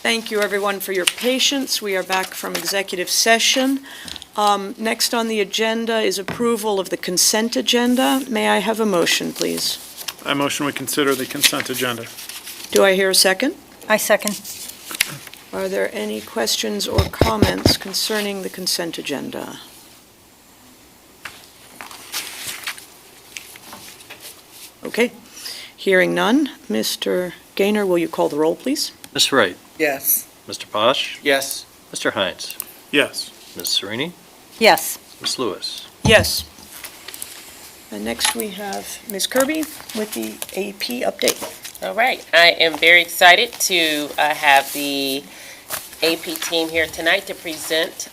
Thank you, everyone, for your patience. We are back from executive session. Next on the agenda is approval of the consent agenda. May I have a motion, please? I motion we consider the consent agenda. Do I hear a second? I second. Are there any questions or comments concerning the consent agenda? Okay. Hearing none, Mr. Gaynor, will you call the roll, please? Ms. Wright, Yes. Mr. Posh, Yes. Mr. Hines, Yes. Ms. Serini, Yes. Ms. Lewis. Yes. And next we have Ms. Kirby with the AP update. All right, I am very excited to have the AP team here tonight to present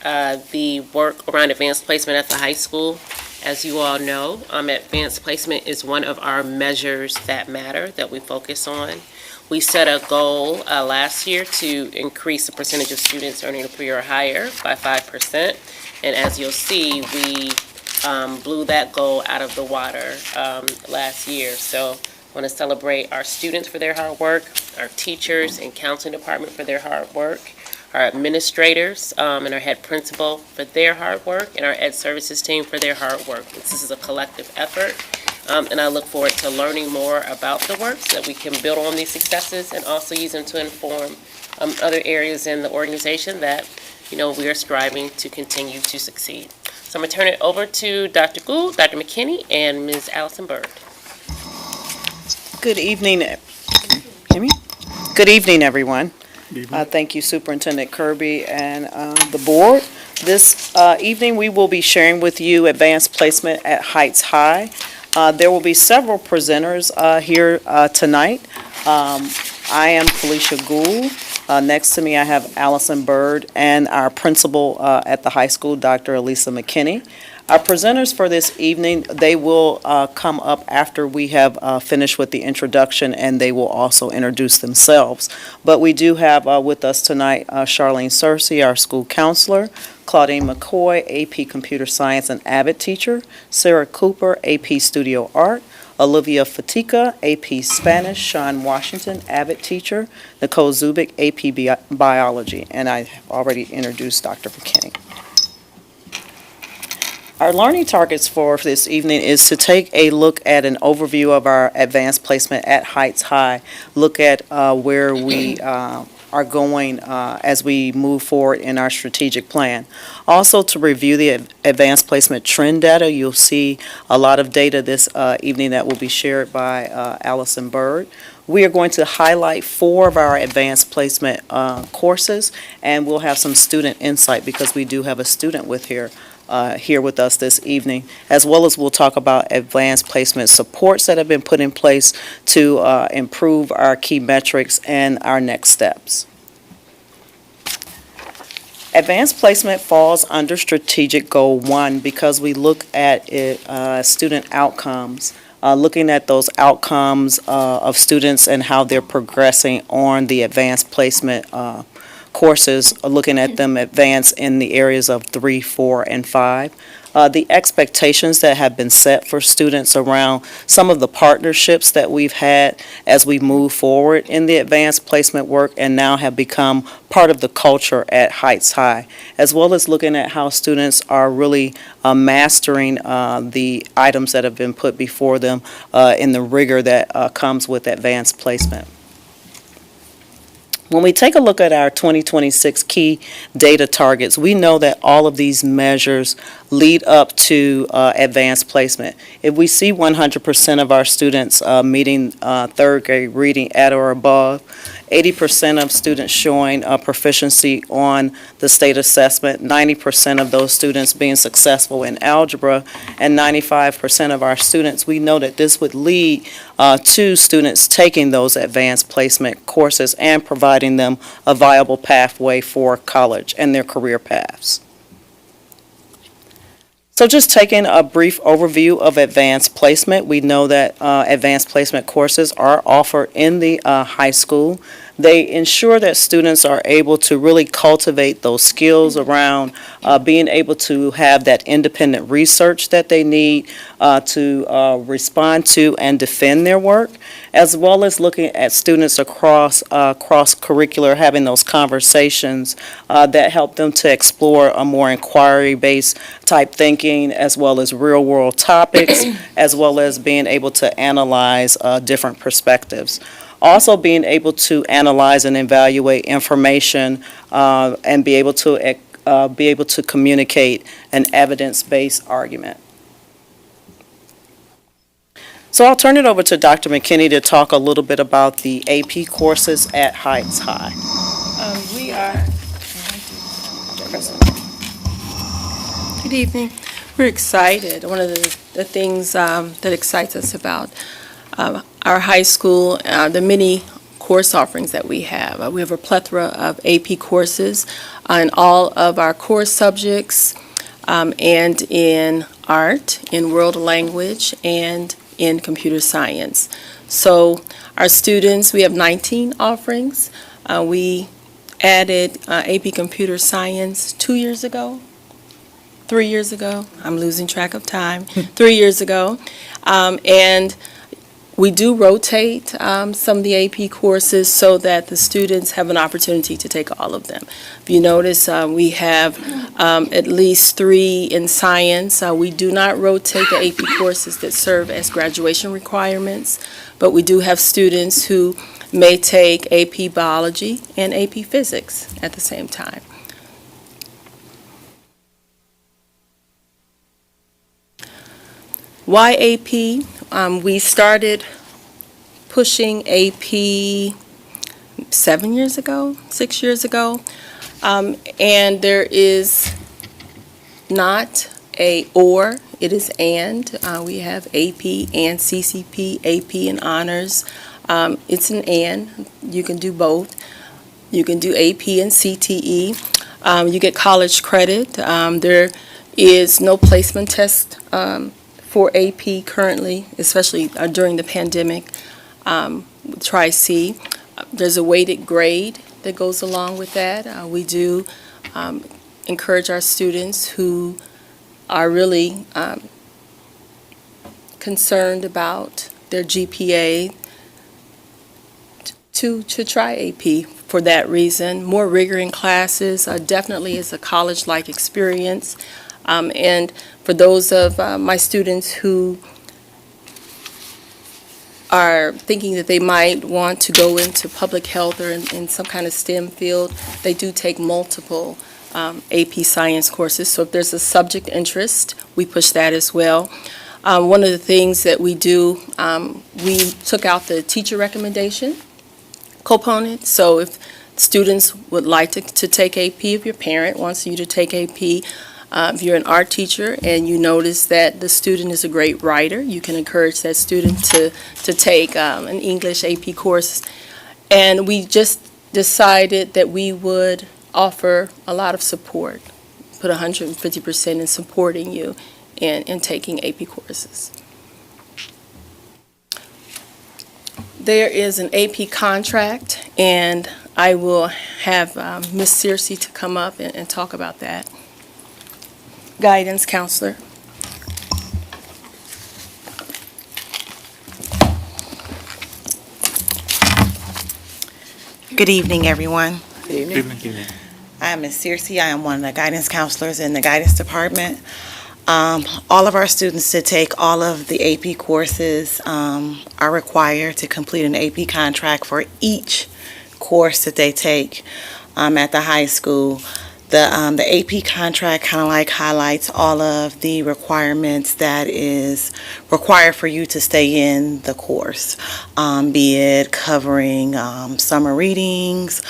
the work around advanced placement at the high school. As you all know, advanced placement is one of our measures that matter, that we focus on. We set a goal last year to increase the percentage of students earning a 3 or higher by 5%. And as you'll see, we blew that goal out of the water last year. So I want to celebrate our students for their hard work, our teachers and counseling department for their hard work, our administrators and our head principal for their hard work, and our ed services team for their hard work. This is a collective effort, and I look forward to learning more about the work so that we can build on these successes and also use them to inform other areas in the organization that, we are striving to continue to succeed. So I'm going to turn it over to Dr. Gould, Dr. McKinney, and Ms. Allison Bird. Good evening. Hear me? Good evening, everyone. Thank you, Superintendent Kirby and the board. This evening, we will be sharing with you advanced placement at Heights High. There will be several presenters here tonight. I am Felicia Gould. Next to me, I have Allison Bird and our principal at the high school, Dr. Elisa McKinney. Our presenters for this evening, they will come up after we have finished with the introduction, and they will also introduce themselves. But we do have with us tonight Charlene Searcy, our school counselor, Claudine McCoy, AP Computer Science and Avid teacher, Sarah Cooper, AP Studio Art, Olivia Fatica, AP Spanish, Sean Washington, Avid teacher, Nicole Zubik, AP Biology, and I have already introduced Dr. McKinney. Our learning targets for this evening is to take a look at an overview of our advanced placement at Heights High, look at where we are going as we move forward in our strategic plan. Also, to review the advanced placement trend data, you'll see a lot of data this evening that will be shared by Allison Bird. We are going to highlight 4 of our advanced placement courses, and we'll have some student insight because we do have a student here with us this evening, as well as we'll talk about advanced placement supports that have been put in place to improve our key metrics and our next steps. Advanced placement falls under strategic goal 1 because we look at student outcomes, looking at those outcomes of students and how they're progressing on the advanced placement courses, looking at them advance in the areas of 3, 4, and 5. The expectations that have been set for students around some of the partnerships that we've had as we move forward in the advanced placement work and now have become part of the culture at Heights High, as well as looking at how students are really mastering the items that have been put before them in the rigor that comes with advanced placement. When we take a look at our 2026 key data targets, we know that all of these measures lead up to advanced placement. If we see 100% of our students meeting third grade reading at or above, 80% of students showing proficiency on the state assessment, 90% of those students being successful in algebra, and 95% of our students, we know that this would lead to students taking those advanced placement courses and providing them a viable pathway for college and their career paths. So just taking a brief overview of advanced placement, we know that advanced placement courses are offered in the high school. They ensure that students are able to really cultivate those skills around being able to have that independent research that they need, to respond to and defend their work, as well as looking at students across cross-curricular, having those conversations that help them to explore a more inquiry-based type thinking, as well as real-world topics, as well as being able to analyze different perspectives. Also being able to analyze and evaluate information and be able to communicate an evidence-based argument. So I'll turn it over to Dr. McKinney to talk a little bit about the AP courses at Heights High. We are. Good evening. We're excited. One of the things that excites us about our high school, the many course offerings that we have. We have a plethora of AP courses in all of our core subjects and in art, in world language, and in computer science. So our students, we have 19 offerings. We added AP Computer Science 2 years ago, 3 years ago. I'm losing track of time. 3 years ago. And we do rotate some of the AP courses so that the students have an opportunity to take all of them. If you notice, we have at least 3 in science. We do not rotate the AP courses that serve as graduation requirements, but we do have students who may take AP Biology and AP Physics at the same time. Why AP? We started pushing AP 7 years ago, 6 years ago, and there is not a or, it is and. We have AP and CCP, AP and honors. It's an and. You can do both. You can do AP and CTE. You get college credit. There is no placement test for AP currently, especially during the pandemic with Tri-C. There's a weighted grade that goes along with that. We do encourage our students who are really concerned about their GPA to try AP for that reason. More rigor in classes definitely is a college-like experience. And for those of my students who are thinking that they might want to go into public health or in some kind of STEM field, they do take multiple AP science courses. So if there's a subject interest, we push that as well. One of the things that we do, we took out the teacher recommendation component. So if students would like to take AP, if your parent wants you to take AP, if you're an art teacher and you notice that the student is a great writer, you can encourage that student to take an English AP course. And we just decided that we would offer a lot of support, put 150% in supporting you in taking AP courses. There is an AP contract, and I will have Ms. Searcy to come up and talk about that. Guidance counselor. Good evening, everyone. Good evening. I am Ms. Searcy. I am one of the guidance counselors in the guidance department. All of our students to take all of the AP courses are required to complete an AP contract for each course that they take at the high school. The AP contract kind of like highlights all of the requirements that is required for you to stay in the course, be it covering summer readings,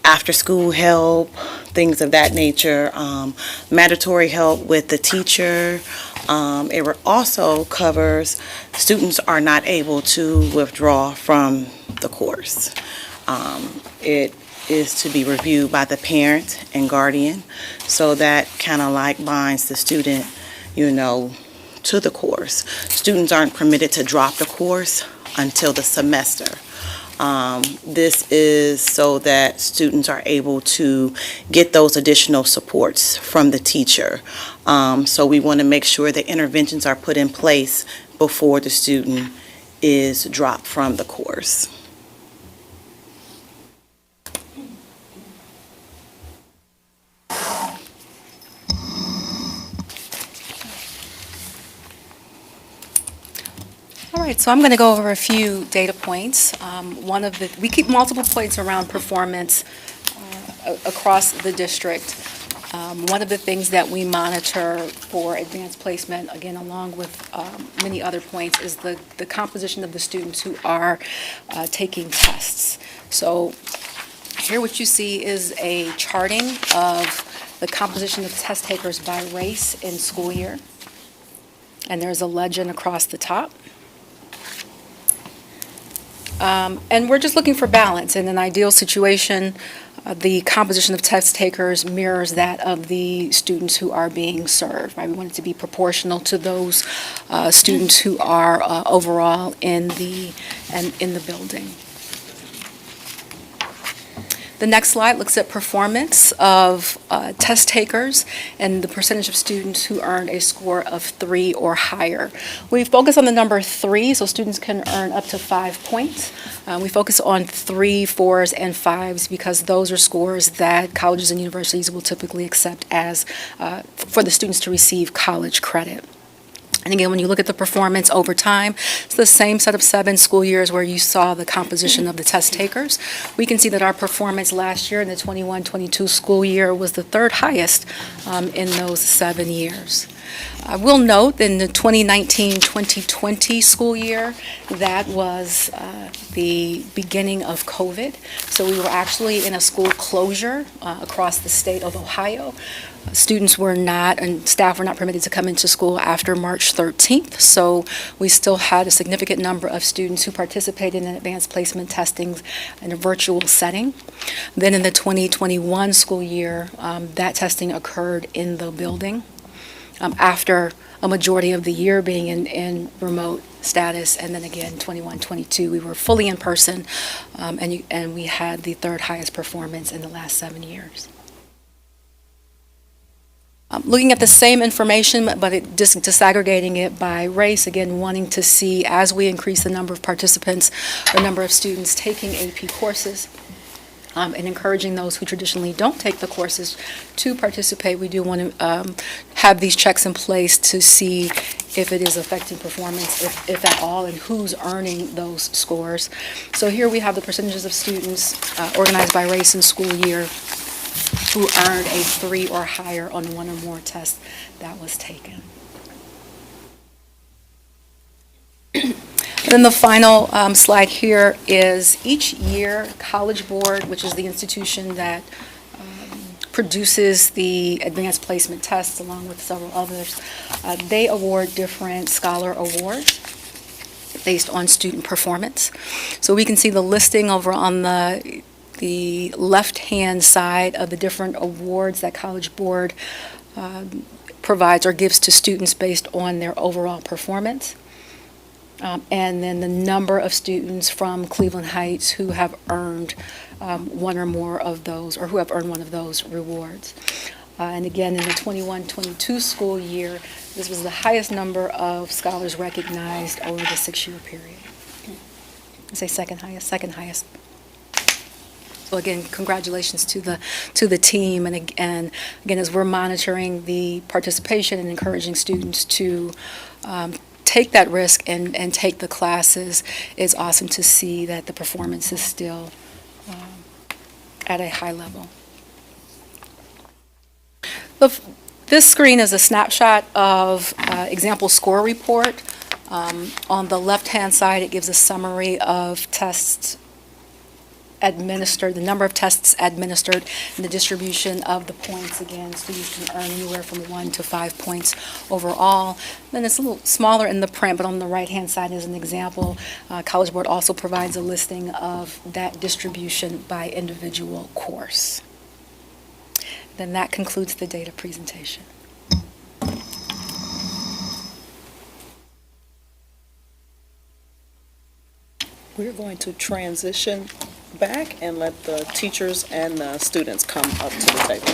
after-school help, things of that nature, mandatory help with the teacher. It also covers students are not able to withdraw from the course. It is to be reviewed by the parent and guardian, so that kind of like binds the student, to the course. Students aren't permitted to drop the course until the semester. This is so that students are able to get those additional supports from the teacher. So we want to make sure that interventions are put in place before the student is dropped from the course. All right, so I'm going to go over a few data points. We keep multiple points around performance across the district. One of the things that we monitor for advanced placement, again, along with many other points, is the composition of the students who are taking tests. So here what you see is a charting of the composition of test takers by race in school year. And there's a legend across the top. And we're just looking for balance. In an ideal situation, the composition of test takers mirrors that of the students who are being served. Right? We want it to be proportional to those students who are overall in the building. The next slide looks at performance of test takers and the percentage of students who earned a score of 3 or higher. We focus on the number 3, so students can earn up to 5 points. We focus on 3, 4s, and 5s because those are scores that colleges and universities will typically accept as for the students to receive college credit. And again, when you look at the performance over time, it's the same set of 7 school years where you saw the composition of the test takers. We can see that our performance last year in the 21-22 school year was the 3rd highest in those 7 years. I will note in the 2019-2020 school year, that was the beginning of COVID. So we were actually in a school closure across the state of Ohio. Students were not, and staff were not permitted to come into school after March 13th, so we still had a significant number of students who participated in advanced placement testing in a virtual setting. Then in the 2021 school year, that testing occurred in the building after a majority of the year being in remote status, and then again, 21-22, we were fully in person, and we had the 3rd highest performance in the last 7 years. Looking at the same information, but just disaggregating it by race, again, wanting to see as we increase the number of participants or number of students taking AP courses, and encouraging those who traditionally don't take the courses to participate. We do want to have these checks in place to see if it is affecting performance, if at all, and who's earning those scores. So here we have the percentages of students organized by race and school year who earned a 3 or higher on one or more tests that was taken. And then the final slide here is each year College Board, which is the institution that produces the advanced placement tests along with several others, they award different scholar awards based on student performance. So we can see the listing over on the left-hand side of the different awards that College Board provides or gives to students based on their overall performance. And then the number of students from Cleveland Heights who have earned one or more of those, or who have earned one of those rewards. And again, in the 21-22 school year, this was the highest number of scholars recognized over the 6-year period. I say second highest. So again, congratulations to the team, and again, as we're monitoring the participation and encouraging students to take that risk and take the classes, it's awesome to see that the performance is still at a high level. This screen is a snapshot of example score report. On the left-hand side, it gives a summary of tests administered, the number of tests administered, and the distribution of the points. Again, students can earn anywhere from 1 to 5 points overall. Then it's a little smaller in the print, but on the right-hand side is an example. College Board also provides a listing of that distribution by individual course. Then that concludes the data presentation. We're going to transition back and let the teachers and the students come up to the table.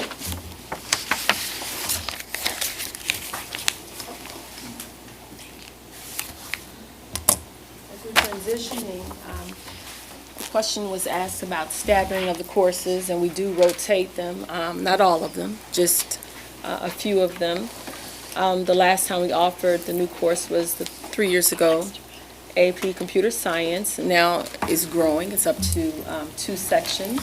As we're transitioning, the question was asked about staggering of the courses, and we do rotate them, not all of them, just a few of them. The last time we offered the new course was 3 years ago. AP Computer Science now is growing. It's up to 2 sections.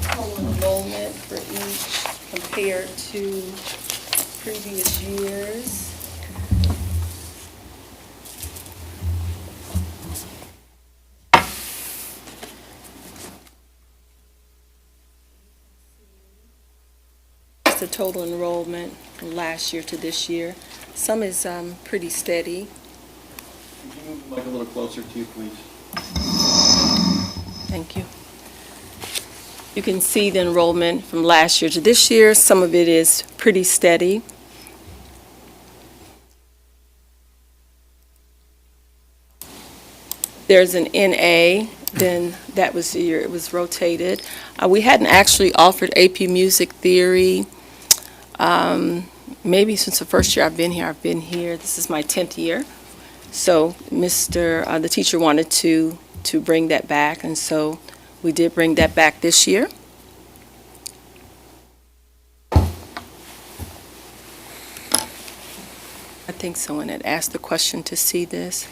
Total enrollment for each compared to previous years. The total enrollment from last year to this year. Some is pretty steady. Could you move the mic a little closer to you, please? Thank you. You can see the enrollment from last year to this year. Some of it is pretty steady. There's an NA, then that was the year it was rotated. We hadn't actually offered AP Music Theory maybe since the first year I've been here. This is my 10th year. So the teacher wanted to bring that back, and so we did bring that back this year. I think someone had asked the question to see this.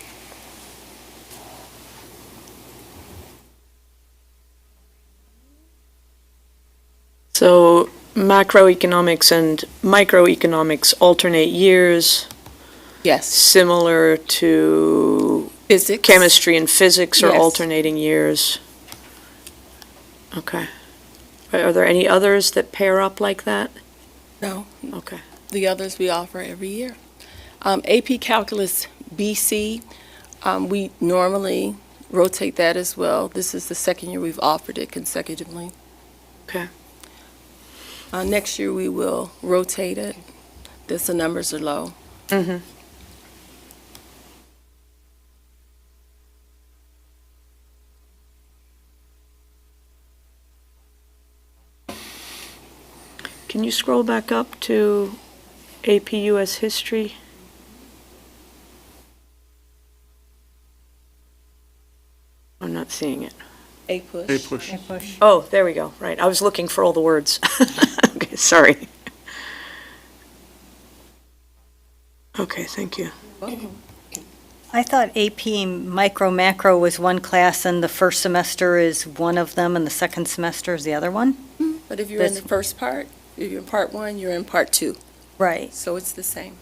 So macroeconomics and microeconomics alternate years, Yes. similar to Physics. chemistry and physics are Yes. alternating years. Okay. Are there any others that pair up like that? No. Okay. The others we offer every year. AP Calculus BC, we normally rotate that as well. This is the second year we've offered it consecutively. Okay. Next year we will rotate it. The numbers are low. Mm-hmm. Can you scroll back up to AP US History? I'm not seeing it. A push. A push. Oh, there we go, right. I was looking for all the words. Okay, sorry. Okay, thank you. I thought AP Micro Macro was one class and the first semester is one of them and the second semester is the other one? But if you're in the That's- first part, if you're in part 1, you're in part 2. Right, So it's the same.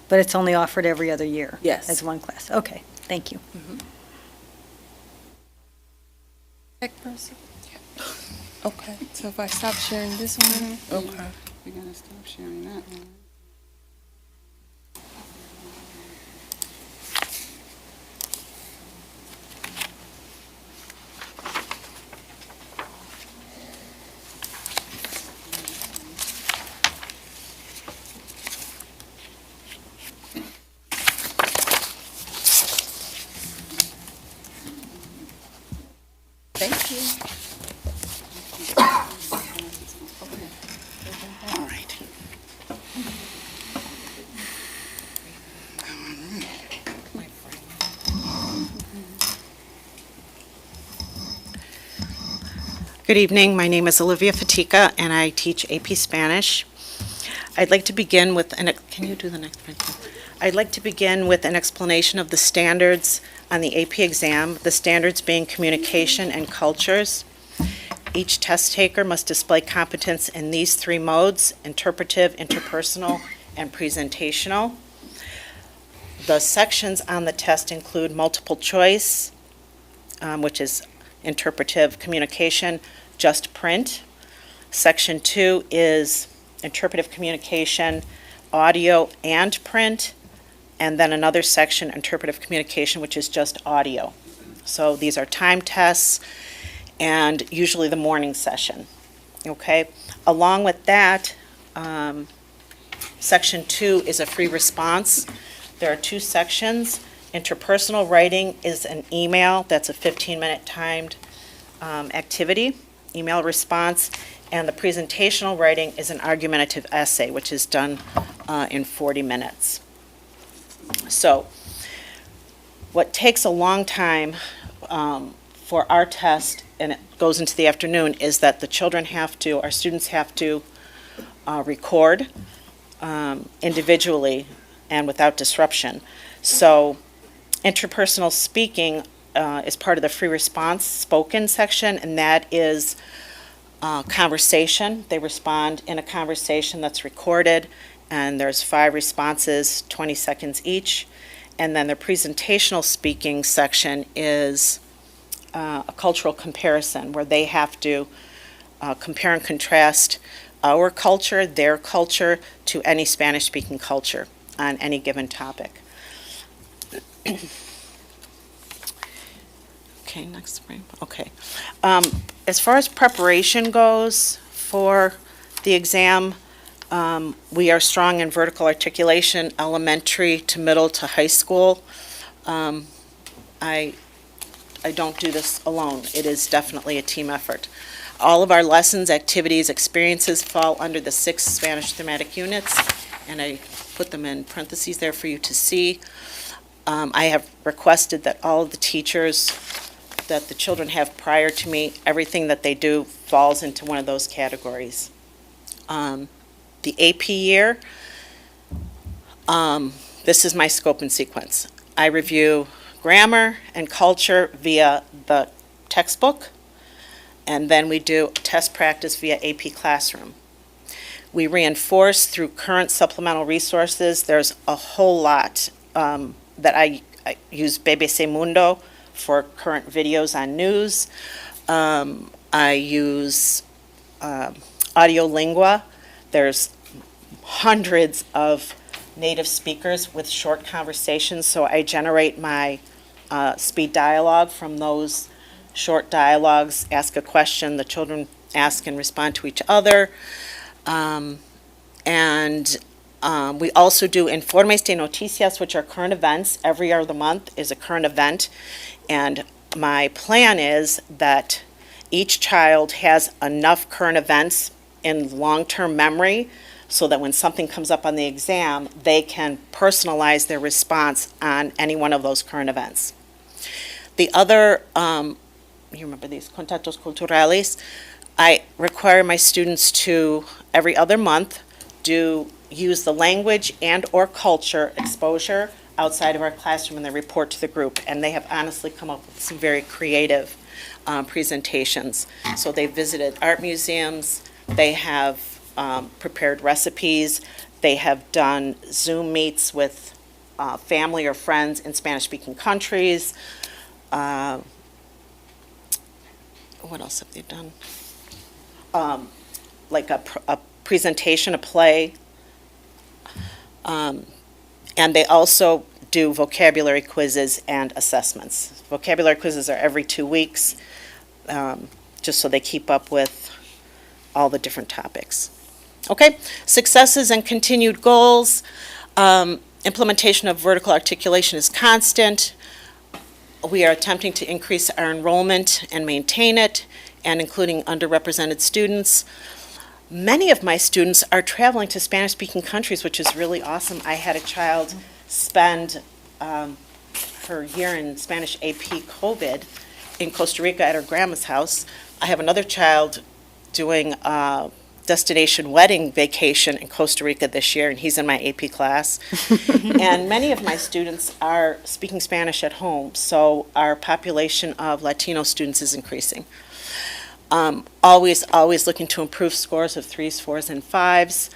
but it's only offered every other year? Yes. As one class, okay, thank you. Tech person? Okay, so if I stop sharing this one, okay. We're gonna stop sharing that one. Thank you. All right. Good evening. My name is Olivia Fatica, and I teach AP Spanish. I'd like to begin with can you do the next one? I'd like to begin with an explanation of the standards on the AP exam, the standards being communication and cultures. Each test taker must display competence in these 3 modes: interpretive, interpersonal, and presentational. The sections on the test include multiple choice, which is interpretive communication, just print. Section 2 is interpretive communication, audio and print. And then another section, interpretive communication, which is just audio. So these are time tests and usually the morning session. Okay? Along with that, Section 2 is a free response. There are 2 sections. Interpersonal writing is an email, that's a 15-minute timed activity, email response, and the presentational writing is an argumentative essay, which is done in 40 minutes. So, what takes a long time for our test, and it goes into the afternoon, is that the children have to, our students have to record individually and without disruption. So, interpersonal speaking is part of the free response spoken section, and that is conversation. They respond in a conversation that's recorded, and there's 5 responses, 20 seconds each. And then the presentational speaking section is a cultural comparison, where they have to compare and contrast our culture, their culture, to any Spanish-speaking culture on any given topic. Okay, next frame. Okay. As far as preparation goes for the exam, we are strong in vertical articulation, elementary to middle to high school. I don't do this alone. It is definitely a team effort. All of our lessons, activities, experiences fall under the 6 Spanish thematic units, and I put them in parentheses there for you to see. I have requested that all of the teachers that the children have prior to me, everything that they do falls into one of those categories. The AP year, this is my scope and sequence. I review grammar and culture via the textbook, and then we do test practice via AP Classroom. We reinforce through current supplemental resources. There's a whole lot that I use BBC Mundo for current videos on news. I use Audiolingua. There's hundreds of native speakers with short conversations, so I generate my speed dialogue from those short dialogues, ask a question, the children ask and respond to each other. We also do Informes de Noticias, which are current events. Every other month is a current event. And my plan is that each child has enough current events in long-term memory so that when something comes up on the exam, they can personalize their response on any one of those current events. The other, you remember these, contactos culturales, I require my students to, every other month, use the language and or culture exposure outside of our classroom and they report to the group. And they have honestly come up with some very creative presentations. So they visited art museums, they have prepared recipes, they have done Zoom meets with family or friends in Spanish-speaking countries. What else have they done? Like a presentation, a play. And they also do vocabulary quizzes and assessments. Vocabulary quizzes are every 2 weeks, just so they keep up with all the different topics. Okay, successes and continued goals. Implementation of vertical articulation is constant. We are attempting to increase our enrollment and maintain it, and including underrepresented students. Many of my students are traveling to Spanish-speaking countries, which is really awesome. I had a child spend her year in Spanish AP COVID in Costa Rica at her grandma's house. I have another child doing a destination wedding vacation in Costa Rica this year, and he's in my AP class. And many of my students are speaking Spanish at home, so our population of Latino students is increasing. Always looking to improve scores of 3s, 4s, and 5s.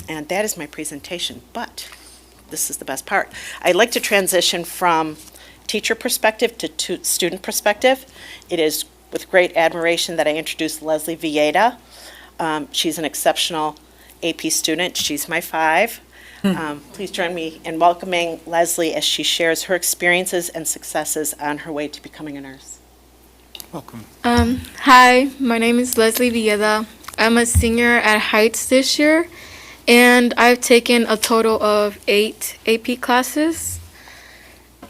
And that is my presentation, but this is the best part. I'd like to transition from teacher perspective to student perspective. It is with great admiration that I introduce Leslie Villeda. She's an exceptional AP student. She's my 5. Please join me in welcoming Leslie as she shares her experiences and successes on her way to becoming a nurse. Welcome. Hi, my name is Leslie Villeda. I'm a senior at Heights this year, and I've taken a total of 8 AP classes.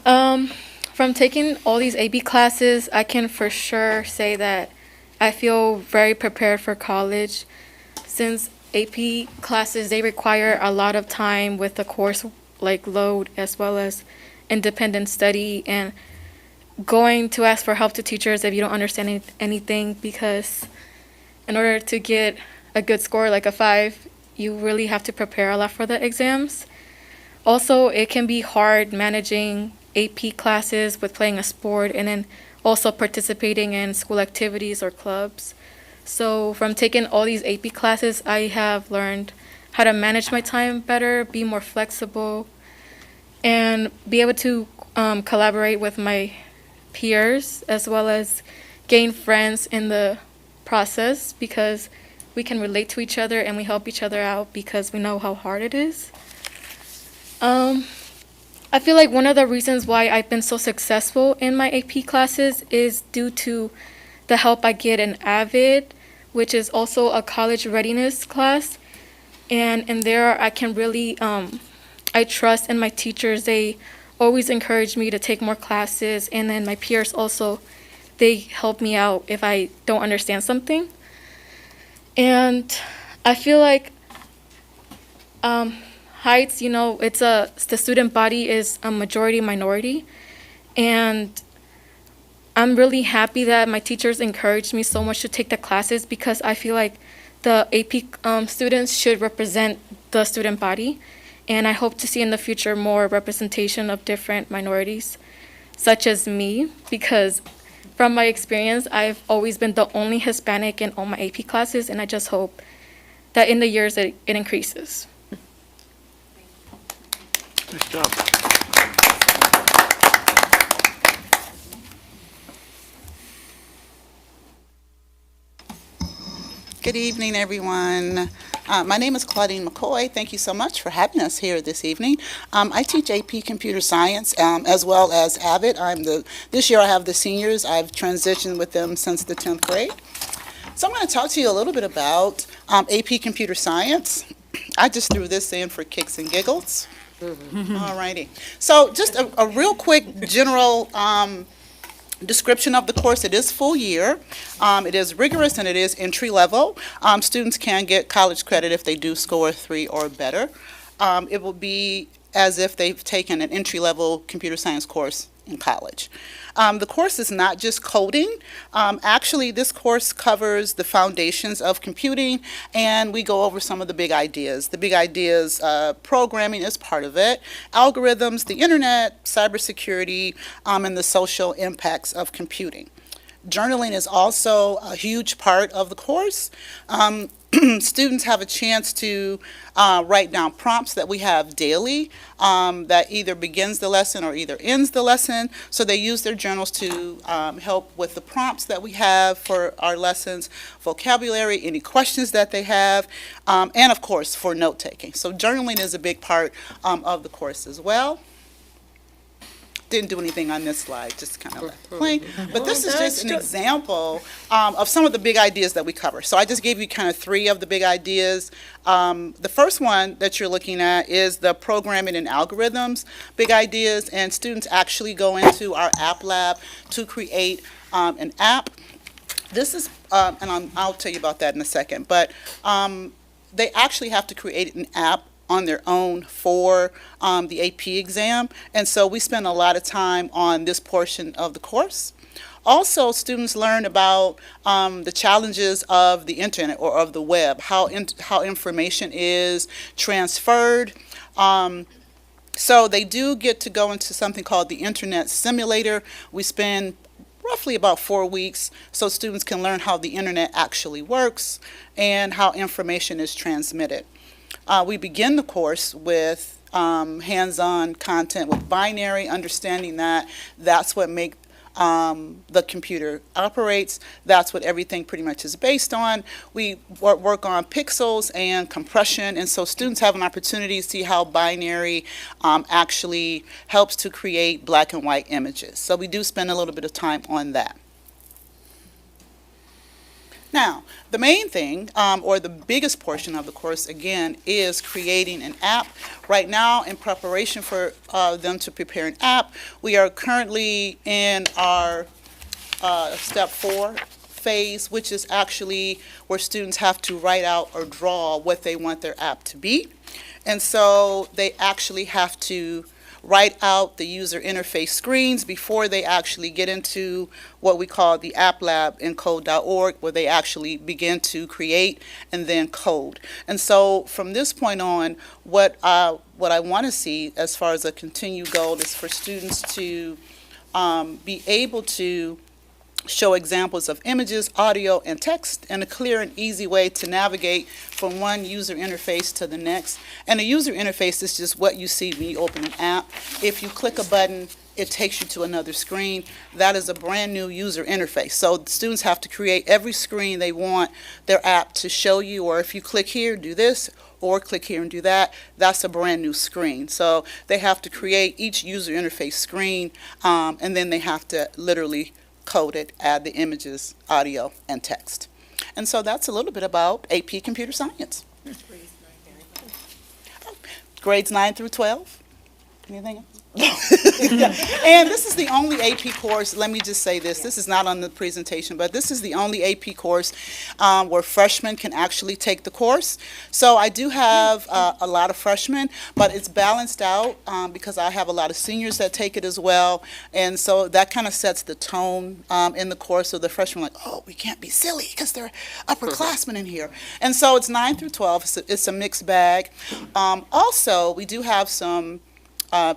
From taking all these AP classes, I can for sure say that I feel very prepared for college, since AP classes, they require a lot of time with the course like load, as well as independent study and going to ask for help to teachers if you don't understand anything, because in order to get a good score like a 5, you really have to prepare a lot for the exams. Also, it can be hard managing AP classes with playing a sport and then also participating in school activities or clubs. So from taking all these AP classes, I have learned how to manage my time better, be more flexible, and be able to collaborate with my peers, as well as gain friends in the process, because we can relate to each other and we help each other out because we know how hard it is. I feel like one of the reasons why I've been so successful in my AP classes is due to the help I get in AVID, which is also a college readiness class. And in there, I can really, I trust in my teachers. They always encourage me to take more classes. And then my peers also, they help me out if I don't understand something. And I feel like Heights, the student body is a majority minority. And I'm really happy that my teachers encouraged me so much to take the classes, because I feel like the AP students should represent the student body. And I hope to see in the future more representation of different minorities, such as me, because from my experience, I've always been the only Hispanic in all my AP classes, and I just hope that in the years it increases. Nice job. Good evening, everyone. My name is Claudine McCoy. Thank you so much for having us here this evening. I teach AP Computer Science as well as AVID. This year I have the seniors. I've transitioned with them since the 10th grade. So I'm going to talk to you a little bit about AP Computer Science. I just threw this in for kicks and giggles. All righty. So just a real quick general description of the course. It is full year. It is rigorous and it is entry level. Students can get college credit if they do score 3 or better. It will be as if they've taken an entry level computer science course in college. The course is not just coding. Actually, this course covers the foundations of computing, and we go over some of the big ideas. The big ideas, programming is part of it, algorithms, the internet, cybersecurity, and the social impacts of computing. Journaling is also a huge part of the course. Students have a chance to write down prompts that we have daily that either begins the lesson or either ends the lesson. So they use their journals to help with the prompts that we have for our lessons, vocabulary, any questions that they have, and of course for note-taking. So journaling is a big part of the course as well. Didn't do anything on this slide, just kind of left it plain. But this is just an example of some of the big ideas that we cover. So I just gave you kind of 3 of the big ideas. The first one that you're looking at is the programming and algorithms big ideas, and students actually go into our app lab to create an app. This is, and I'll tell you about that in a second, but they actually have to create an app on their own for the AP exam, and so we spend a lot of time on this portion of the course. Also, students learn about the challenges of the internet or of the web, how information is transferred. So they do get to go into something called the Internet Simulator. We spend roughly about 4 weeks so students can learn how the internet actually works and how information is transmitted. We begin the course with hands-on content with binary, understanding that that's what makes the computer operates. That's what everything pretty much is based on. We work on pixels and compression, and so students have an opportunity to see how binary actually helps to create black and white images. So we do spend a little bit of time on that. Now, the main thing, or the biggest portion of the course, again, is creating an app. Right now, in preparation for them to prepare an app, we are currently in our step 4 phase, which is actually where students have to write out or draw what they want their app to be. And so they actually have to write out the user interface screens before they actually get into what we call the App Lab in code.org, where they actually begin to create and then code. And so from this point on, what I want to see as far as a continued goal is for students to be able to show examples of images, audio, and text in a clear and easy way to navigate from one user interface to the next. And a user interface is just what you see when you open an app. If you click a button, it takes you to another screen. That is a brand new user interface. So students have to create every screen they want their app to show you, or if you click here, do this, or click here and do that, that's a brand new screen. So they have to create each user interface screen, and then they have to literally code it, add the images, audio, and text. And so that's a little bit about AP Computer Science. Grades 9 through 12. Anything else? And this is the only AP course, let me just say this is not on the presentation, but this is the only AP course where freshmen can actually take the course. So I do have a lot of freshmen, but it's balanced out because I have a lot of seniors that take it as well. And so that kind of sets the tone in the course. So the freshmen are like, oh, we can't be silly because they're upperclassmen in here. And so it's 9 through 12. It's a mixed bag. Also, we do have some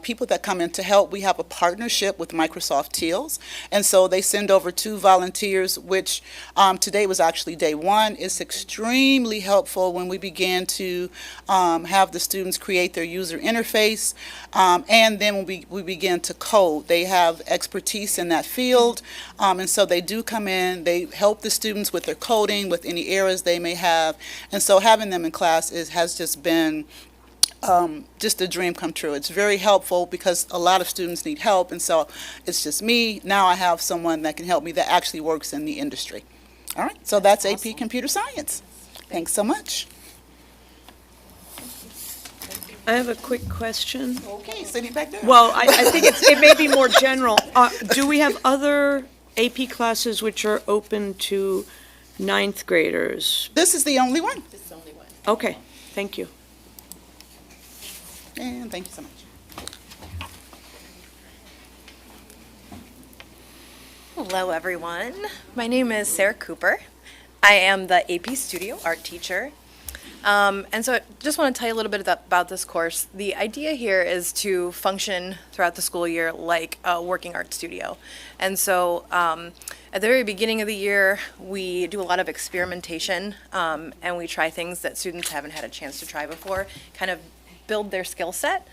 people that come in to help. We have a partnership with Microsoft Teals, and so they send over 2 volunteers, which today was actually day 1. It's extremely helpful when we begin to have the students create their user interface, and then when we begin to code. They have expertise in that field, and so they do come in, they help the students with their coding, with any errors they may have, and so having them in class has just been just a dream come true. It's very helpful because a lot of students need help, and so it's just me. Now I have someone that can help me that actually works in the industry. All right, so that's AP Computer Science. Thanks so much. I have a quick question. Okay, sitting back there. Well, I think it may be more general. Do we have other AP classes which are open to 9th graders? This is the only one. Okay, thank you. And thank you so much. Hello, everyone. My name is Sarah Cooper. I am the AP Studio art teacher. And so I just want to tell you a little bit about this course. The idea here is to function throughout the school year like a working art studio. And so at the very beginning of the year, we do a lot of experimentation, and we try things that students haven't had a chance to try before, kind of build their skill set,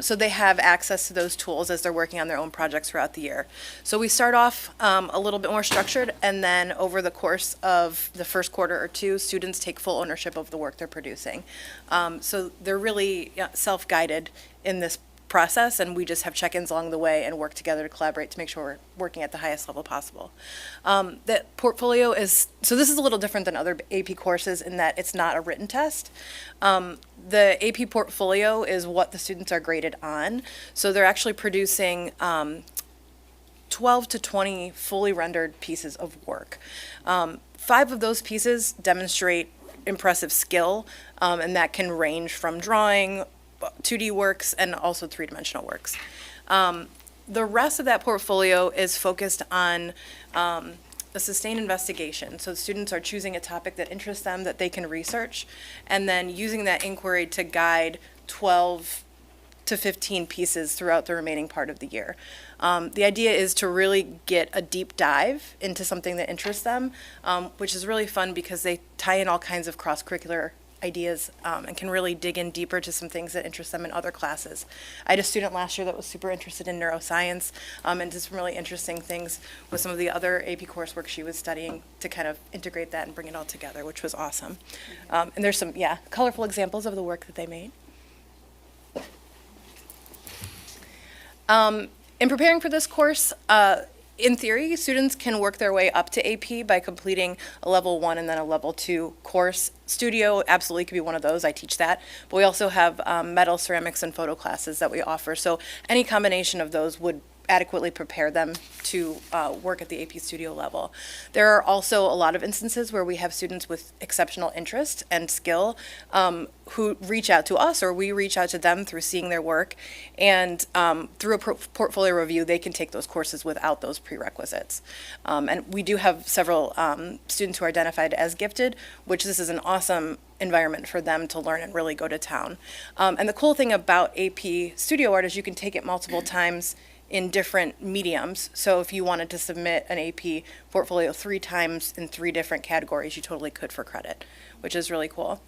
so they have access to those tools as they're working on their own projects throughout the year. So we start off a little bit more structured, and then over the course of the first quarter or 2, students take full ownership of the work they're producing. So they're really self-guided in this process, and we just have check-ins along the way and work together to collaborate to make sure we're working at the highest level possible. The portfolio is, so this is a little different than other AP courses in that it's not a written test. The AP portfolio is what the students are graded on, so they're actually producing 12 to 20 fully rendered pieces of work. 5 of those pieces demonstrate impressive skill, and that can range from drawing, 2D works, and also 3-dimensional works. The rest of that portfolio is focused on a sustained investigation. So students are choosing a topic that interests them that they can research, and then using that inquiry to guide 12 to 15 pieces throughout the remaining part of the year. The idea is to really get a deep dive into something that interests them, which is really fun because they tie in all kinds of cross-curricular ideas and can really dig in deeper to some things that interest them in other classes. I had a student last year that was super interested in neuroscience and did some really interesting things with some of the other AP coursework she was studying to kind of integrate that and bring it all together, which was awesome. And there's some, colorful examples of the work that they made. In preparing for this course, in theory, students can work their way up to AP by completing a level 1 and then a level 2 course. Studio absolutely could be one of those. I teach that. But we also have metal, ceramics, and photo classes that we offer. So any combination of those would adequately prepare them to work at the AP Studio level. There are also a lot of instances where we have students with exceptional interest and skill who reach out to us, or we reach out to them through seeing their work, and through a portfolio review, they can take those courses without those prerequisites. And we do have several students who are identified as gifted, which this is an awesome environment for them to learn and really go to town. And the cool thing about AP Studio Art is you can take it multiple times in different mediums. So if you wanted to submit an AP portfolio 3 times in 3 different categories, you totally could for credit, which is really cool.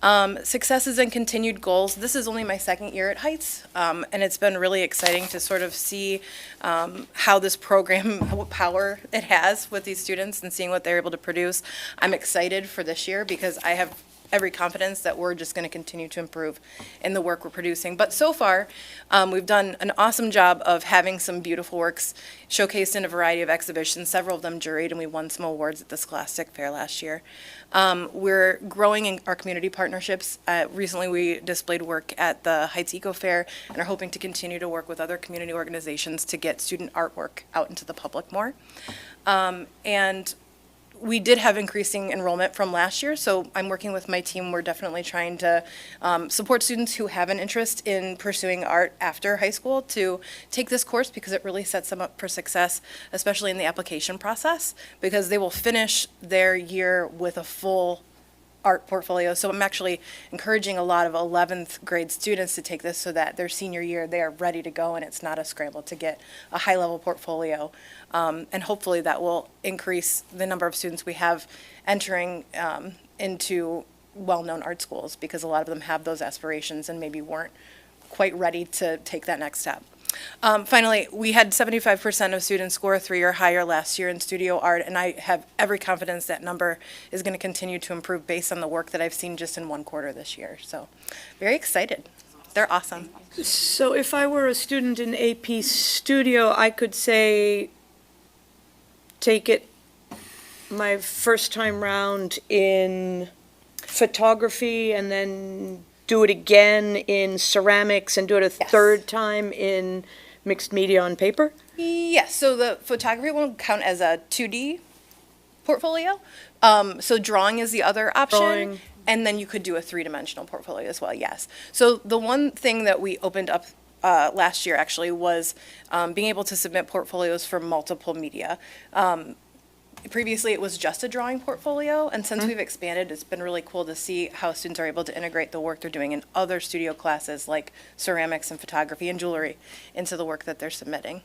Successes and continued goals. This is only my 2nd year at Heights, and it's been really exciting to sort of see how this program, what power it has with these students and seeing what they're able to produce. I'm excited for this year because I have every confidence that we're just going to continue to improve in the work we're producing. But so far, we've done an awesome job of having some beautiful works showcased in a variety of exhibitions, several of them juried, and we won some awards at the Scholastic Fair last year. We're growing in our community partnerships. Recently, we displayed work at the Heights Eco Fair and are hoping to continue to work with other community organizations to get student artwork out into the public more. And we did have increasing enrollment from last year, so I'm working with my team. We're definitely trying to support students who have an interest in pursuing art after high school to take this course because it really sets them up for success, especially in the application process, because they will finish their year with a full art portfolio. So I'm actually encouraging a lot of 11th grade students to take this so that their senior year they are ready to go and it's not a scramble to get a high-level portfolio. And hopefully that will increase the number of students we have entering into well-known art schools because a lot of them have those aspirations and maybe weren't quite ready to take that next step. Finally, we had 75% of students score a 3 or higher last year in studio art, and I have every confidence that number is going to continue to improve based on the work that I've seen just in 1 quarter this year. So, very excited. They're awesome. So if I were a student in AP Studio, I could say, take it my first time round in photography and then do it again in ceramics and do it a third time in mixed media on paper? Yes, so the photography won't count as a 2D portfolio. So drawing is the other option. Drawing. And then you could do a 3-dimensional portfolio as well, yes. So the one thing that we opened up last year actually was being able to submit portfolios for multiple media. Previously, it was just a drawing portfolio, and since we've expanded, it's been really cool to see how students are able to integrate the work they're doing in other studio classes like ceramics and photography and jewelry into the work that they're submitting.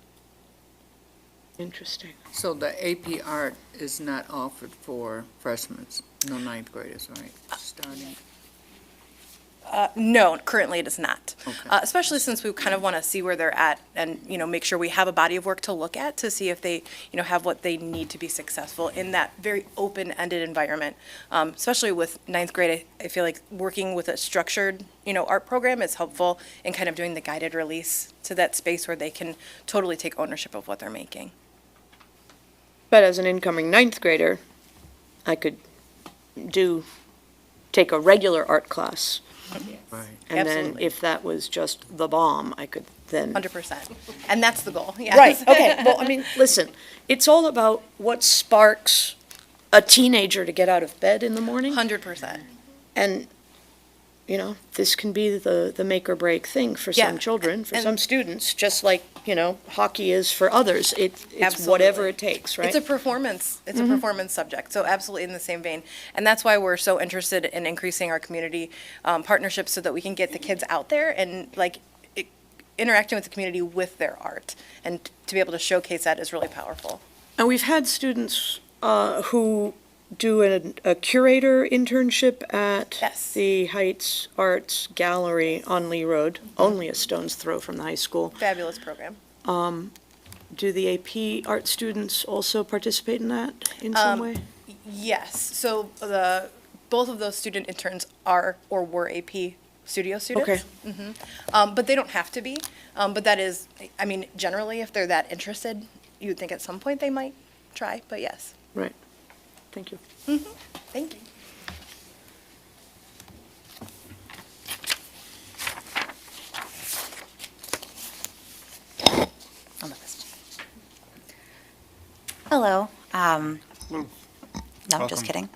Interesting. So the AP art is not offered for freshmen, no 9th graders, right? Starting. No, currently it is not. Okay. Especially since we kind of want to see where they're at and, make sure we have a body of work to look at to see if they, have what they need to be successful in that very open-ended environment. Especially with 9th grade, I feel like working with a structured, art program is helpful in kind of doing the guided release to that space where they can totally take ownership of what they're making. But as an incoming 9th grader, I could take a regular art class. Right. And then Absolutely. if that was just the bomb, I could then. 100%. And that's the goal, yes. Right, okay. Well, I mean, listen, it's all about what sparks a teenager to get out of bed in the morning. 100%. And, this can be the make or break thing for some Yeah, children, for and- some students, just like, hockey is for others. It's Absolutely. whatever it takes, right? It's a performance. It's a performance subject. So absolutely in the same vein, and that's why we're so interested in increasing our community partnerships so that we can get the kids out there and interacting with the community with their art, and to be able to showcase that is really powerful. And we've had students who do a curator internship at Yes. the Heights Arts Gallery on Lee Road, only a stone's throw from the high school. Fabulous program. Do the AP art students also participate in that in some way? Yes. So both of those student interns are or were AP studio students. Okay. But they don't have to be. But that is, generally, if they're that interested you would think at some point they might try, but yes. Right. Thank you. Thank you. Hello. No, I'm Welcome. just kidding.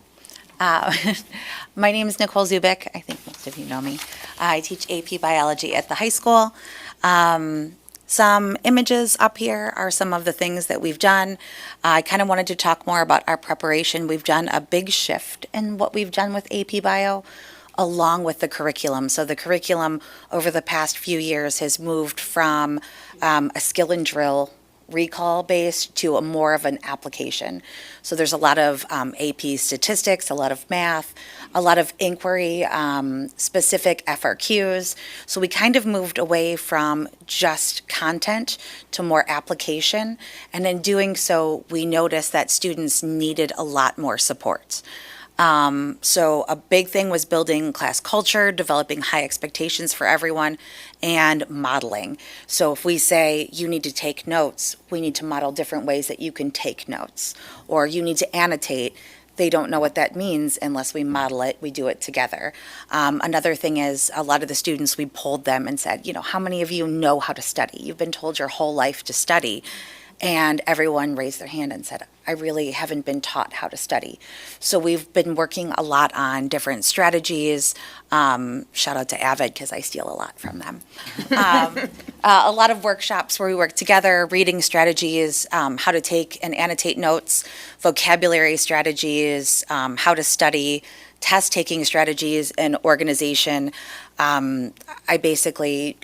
My name is Nicole Zubik. I think most of you know me. I teach AP Biology at the high school. Some images up here are some of the things that we've done. I kind of wanted to talk more about our preparation. We've done a big shift in what we've done with AP Bio, along with the curriculum. So the curriculum over the past few years has moved from a skill and drill recall based to a more of an application. So there's a lot of AP statistics, a lot of math, a lot of inquiry, specific FRQs. So we kind of moved away from just content to more application. And in doing so, we noticed that students needed a lot more support. So a big thing was building class culture, developing high expectations for everyone, and modeling. So if we say you need to take notes, we need to model different ways that you can take notes. Or you need to annotate. They don't know what that means unless we model it, we do it together. Another thing is a lot of the students, we polled them and said, how many of you know how to study? You've been told your whole life to study. And everyone raised their hand and said, I really haven't been taught how to study. So we've been working a lot on different strategies. Shout out to Avid because I steal a lot from them. A lot of workshops where we work together, reading strategies, how to take and annotate notes, vocabulary strategies, how to study, test-taking strategies, and organization. I basically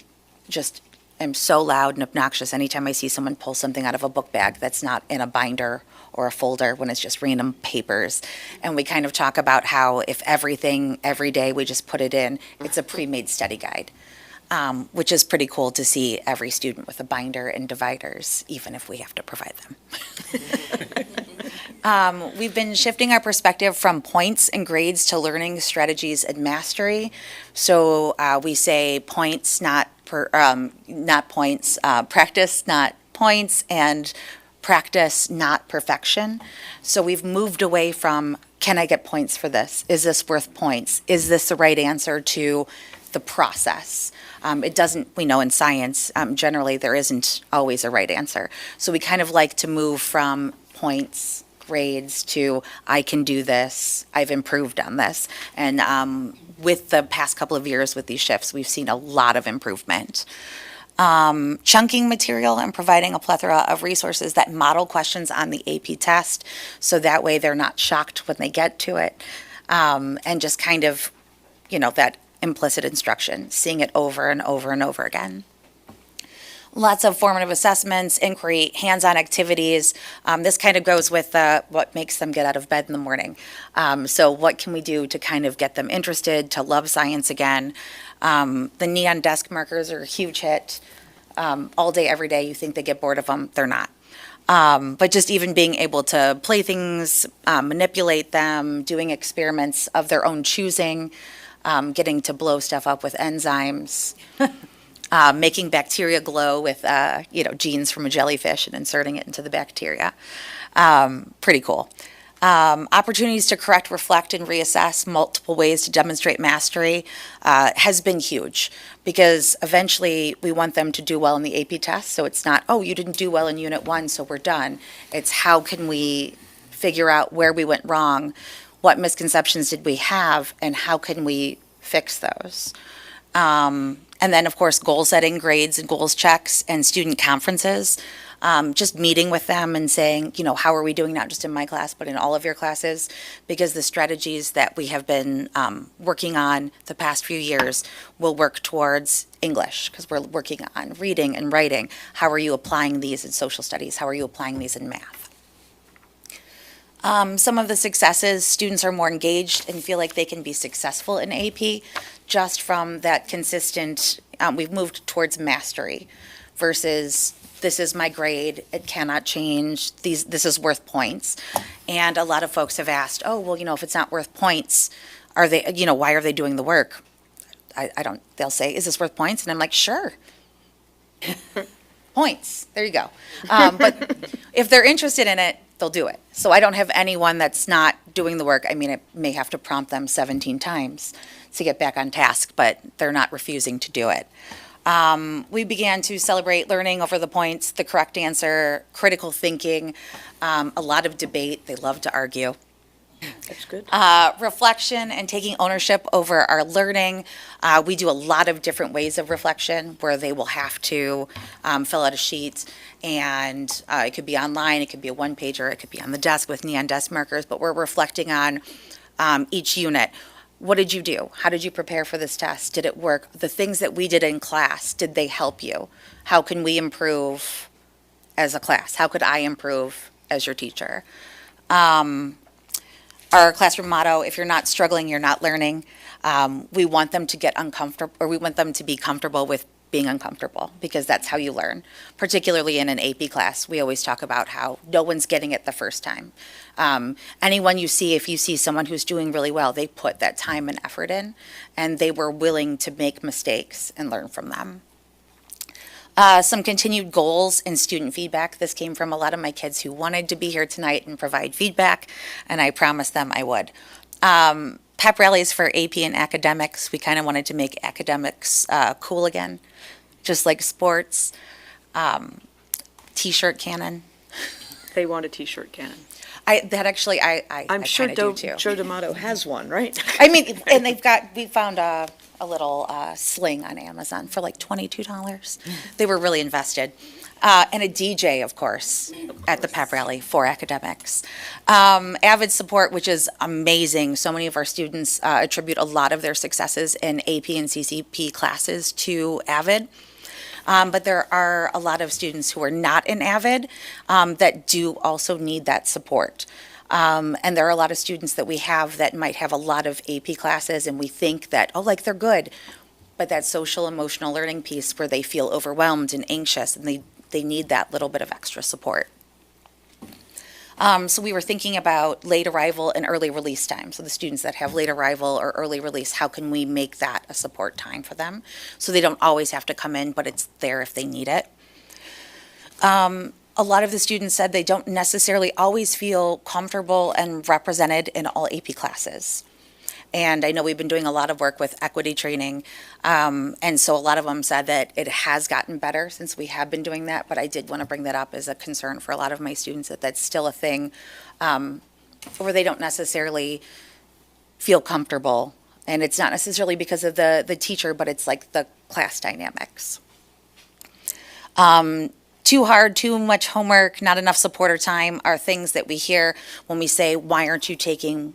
just am so loud and obnoxious anytime I see someone pull something out of a book bag that's not in a binder or a folder when it's just random papers. And we kind of talk about how if everything, every day, we just put it in, it's a pre-made study guide, which is pretty cool to see every student with a binder and dividers, even if we have to provide them. We've been shifting our perspective from points and grades to learning strategies and mastery. So we say points, not points, practice, not points, and practice, not perfection. So we've moved away from, can I get points for this? Is this worth points? Is this the right answer to the process? It doesn't, we know in science, generally there isn't always a right answer. So we kind of like to move from points, grades to I can do this, I've improved on this. And with the past couple of years with these shifts, we've seen a lot of improvement. Chunking material and providing a plethora of resources that model questions on the AP test, so that way they're not shocked when they get to it. And just kind of, that implicit instruction, seeing it over and over and over again. Lots of formative assessments, inquiry, hands-on activities. This kind of goes with what makes them get out of bed in the morning. So what can we do to kind of get them interested, to love science again? The neon desk markers are a huge hit. All day, every day, you think they get bored of them. They're not. But just even being able to play things, manipulate them, doing experiments of their own choosing, getting to blow stuff up with enzymes. Making bacteria glow with, genes from a jellyfish and inserting it into the bacteria. Pretty cool. Opportunities to correct, reflect, and reassess multiple ways to demonstrate mastery has been huge, because eventually we want them to do well in the AP test. So it's not, oh, you didn't do well in Unit 1, so we're done. It's how can we figure out where we went wrong, what misconceptions did we have, and how can we fix those. And then, of course, goal setting, grades and goals checks, and student conferences. Just meeting with them and saying, how are we doing, not just in my class, but in all of your classes? Because the strategies that we have been working on the past few years will work towards English, because we're working on reading and writing. How are you applying these in social studies? How are you applying these in math? Some of the successes, students are more engaged and feel like they can be successful in AP just from that consistent, we've moved towards mastery versus this is my grade, it cannot change, this is worth points. And a lot of folks have asked, oh, well, if it's not worth points, are they, why are they doing the work? They'll say, is this worth points? And I'm like, sure. points. There you go. But if they're interested in it, they'll do it. So I don't have anyone that's not doing the work. I mean, I may have to prompt them 17 times to get back on task, but they're not refusing to do it. We began to celebrate learning over the points, the correct answer, critical thinking, a lot of debate. They love to argue. That's good. Reflection and taking ownership over our learning. We do a lot of different ways of reflection where they will have to fill out a sheet, and it could be online, it could be a one-pager, it could be on the desk with neon desk markers, but we're reflecting on each unit. What did you do? How did you prepare for this test? Did it work? The things that we did in class, did they help you? How can we improve as a class? How could I improve as your teacher? Our classroom motto, if you're not struggling, you're not learning. We want them to get uncomfortable, or we want them to be comfortable with being uncomfortable, because that's how you learn. Particularly in an AP class, we always talk about how no one's getting it the first time. Anyone you see, if you see someone who's doing really well, they put that time and effort in, and they were willing to make mistakes and learn from them. Some continued goals and student feedback. This came from a lot of my kids who wanted to be here tonight and provide feedback, and I promised them I would. Pep rallies for AP and academics. We kind of wanted to make academics cool again, just like sports. T-shirt cannon. They want a T-shirt cannon. I'm sure kinda do too. Joe D'Amato has one, right? I mean, and we found a little sling on Amazon for like $22. They were really invested. And a DJ, of course, at the pep rally for academics. Avid support, which is amazing. So many of our students attribute a lot of their successes in AP and CCP classes to Avid. But there are a lot of students who are not in Avid that do also need that support. And there are a lot of students that we have that might have a lot of AP classes, and we think that, oh, like they're good. But that social emotional learning piece where they feel overwhelmed and anxious, and they need that little bit of extra support. So we were thinking about late arrival and early release time. So the students that have late arrival or early release, how can we make that a support time for them? So they don't always have to come in, but it's there if they need it. A lot of the students said they don't necessarily always feel comfortable and represented in all AP classes. And I know we've been doing a lot of work with equity training. And so a lot of them said that it has gotten better since we have been doing that. But I did want to bring that up as a concern for a lot of my students, that that's still a thing where they don't necessarily feel comfortable. And it's not necessarily because of the teacher, but it's like the class dynamics. Too hard, too much homework, not enough support or time are things that we hear when we say, why aren't you taking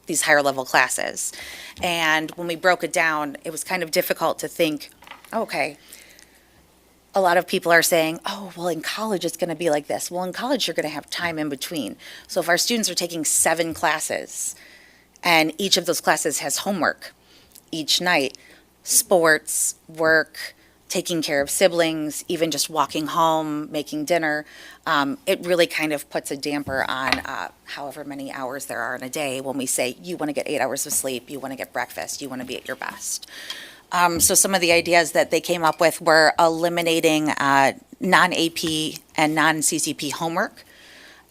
these higher level classes? And when we broke it down, it was kind of difficult to think, okay, a lot of people are saying, oh, well, in college it's going to be like this. Well, in college you're going to have time in between. So if our students are taking 7 classes and each of those classes has homework each night, sports, work, taking care of siblings, even just walking home, making dinner, it really kind of puts a damper on however many hours there are in a day when we say you want to get 8 hours of sleep, you want to get breakfast, you want to be at your best. So some of the ideas that they came up with were eliminating non-AP and non-CCP homework.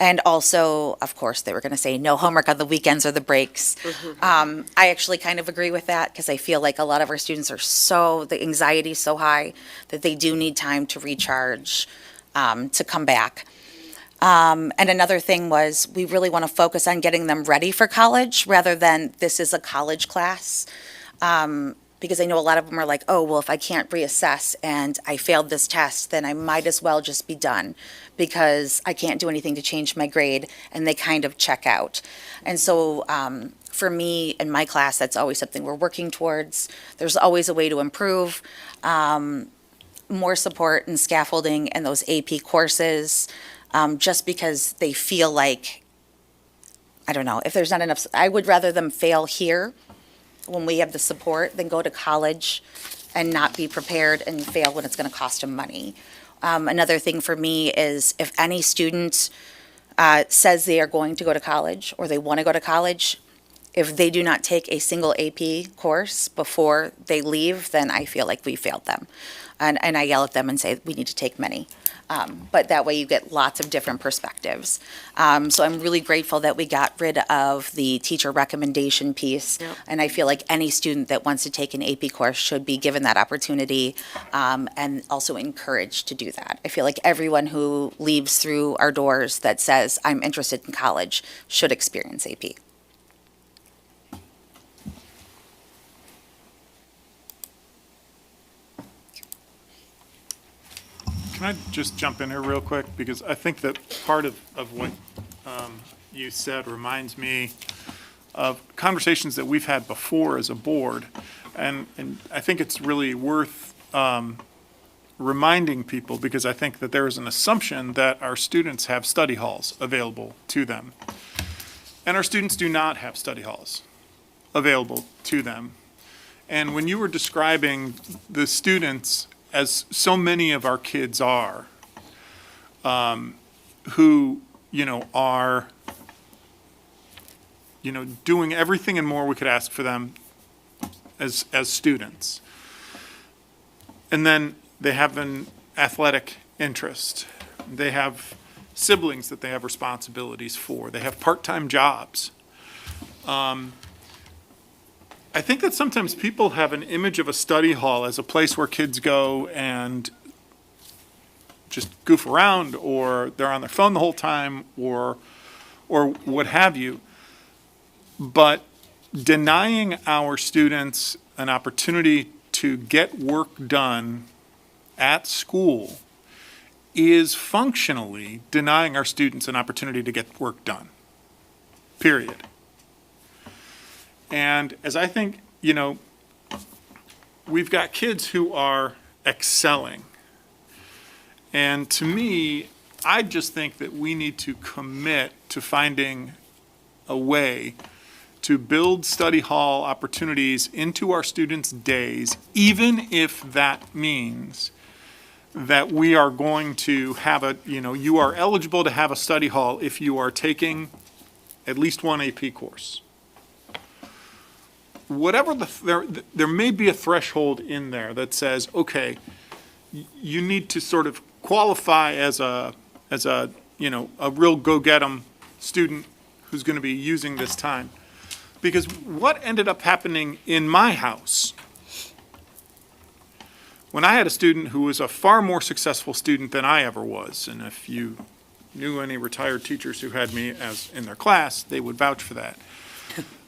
And also, of course, they were going to say no homework on the weekends or the breaks. I actually kind of agree with that, because I feel like a lot of our students are the anxiety is so high that they do need time to recharge, to come back. And another thing was we really want to focus on getting them ready for college rather than this is a college class. Because I know a lot of them are like, oh, well, if I can't reassess and I failed this test, then I might as well just be done because I can't do anything to change my grade, and they kind of check out. And so for me in my class, that's always something we're working towards. There's always a way to improve, more support and scaffolding in those AP courses, just because they feel like, I don't know, if there's not enough, I would rather them fail here when we have the support than go to college and not be prepared and fail when it's going to cost them money. Another thing for me is if any student says they are going to go to college or they want to go to college, if they do not take a single AP course before they leave, then I feel like we failed them. and I yell at them and say, we need to take many. But that way you get lots of different perspectives. So I'm really grateful that we got rid of the teacher recommendation piece. Yep. And I feel like any student that wants to take an AP course should be given that opportunity, and also encouraged to do that. I feel like everyone who leaves through our doors that says, I'm interested in college, should experience AP. Can I just jump in here real quick? Because I think that part of what you said reminds me of conversations that we've had before as a board. And I think it's really worth reminding people, because I think that there is an assumption that our students have study halls available to them. And our students do not have study halls available to them. And when you were describing the students, as so many of our kids are, who, are, doing everything and more we could ask for them as students. And then they have an athletic interest. They have siblings that they have responsibilities for. They have part-time jobs. I think that sometimes people have an image of a study hall as a place where kids go and just goof around, or they're on their phone the whole time, or what have you. But denying our students an opportunity to get work done at school is functionally denying our students an opportunity to get work done, period. And as I think, we've got kids who are excelling. And to me, I just think that we need to commit to finding a way to build study hall opportunities into our students' days, even if that means that we are going to have you are eligible to have a study hall if you are taking at least one AP course. Whatever there may be a threshold in there that says, okay, you need to sort of qualify as a real go-get-em student who's going to be using this time. Because what ended up happening in my house, when I had a student who was a far more successful student than I ever was, and if you knew any retired teachers who had me as in their class, they would vouch for that.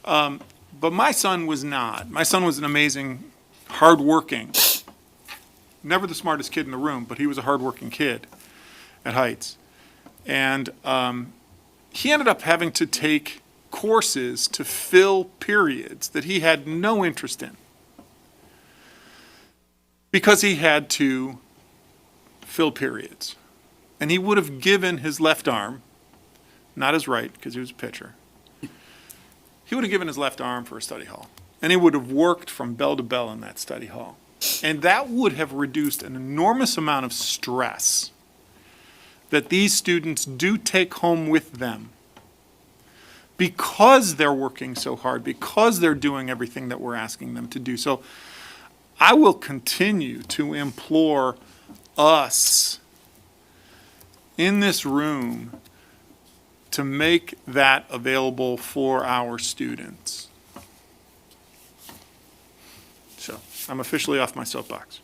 But my son was not. My son was an amazing, hardworking, never the smartest kid in the room, but he was a hardworking kid at Heights. And he ended up having to take courses to fill periods that he had no interest in, because he had to fill periods. And he would have given his left arm, not his right, because he was a pitcher. He would have given his left arm for a study hall. And he would have worked from bell to bell in that study hall. And that would have reduced an enormous amount of stress that these students do take home with them, because they're working so hard, because they're doing everything that we're asking them to do. So I will continue to implore us in this room to make that available for our students. So I'm officially off my soapbox.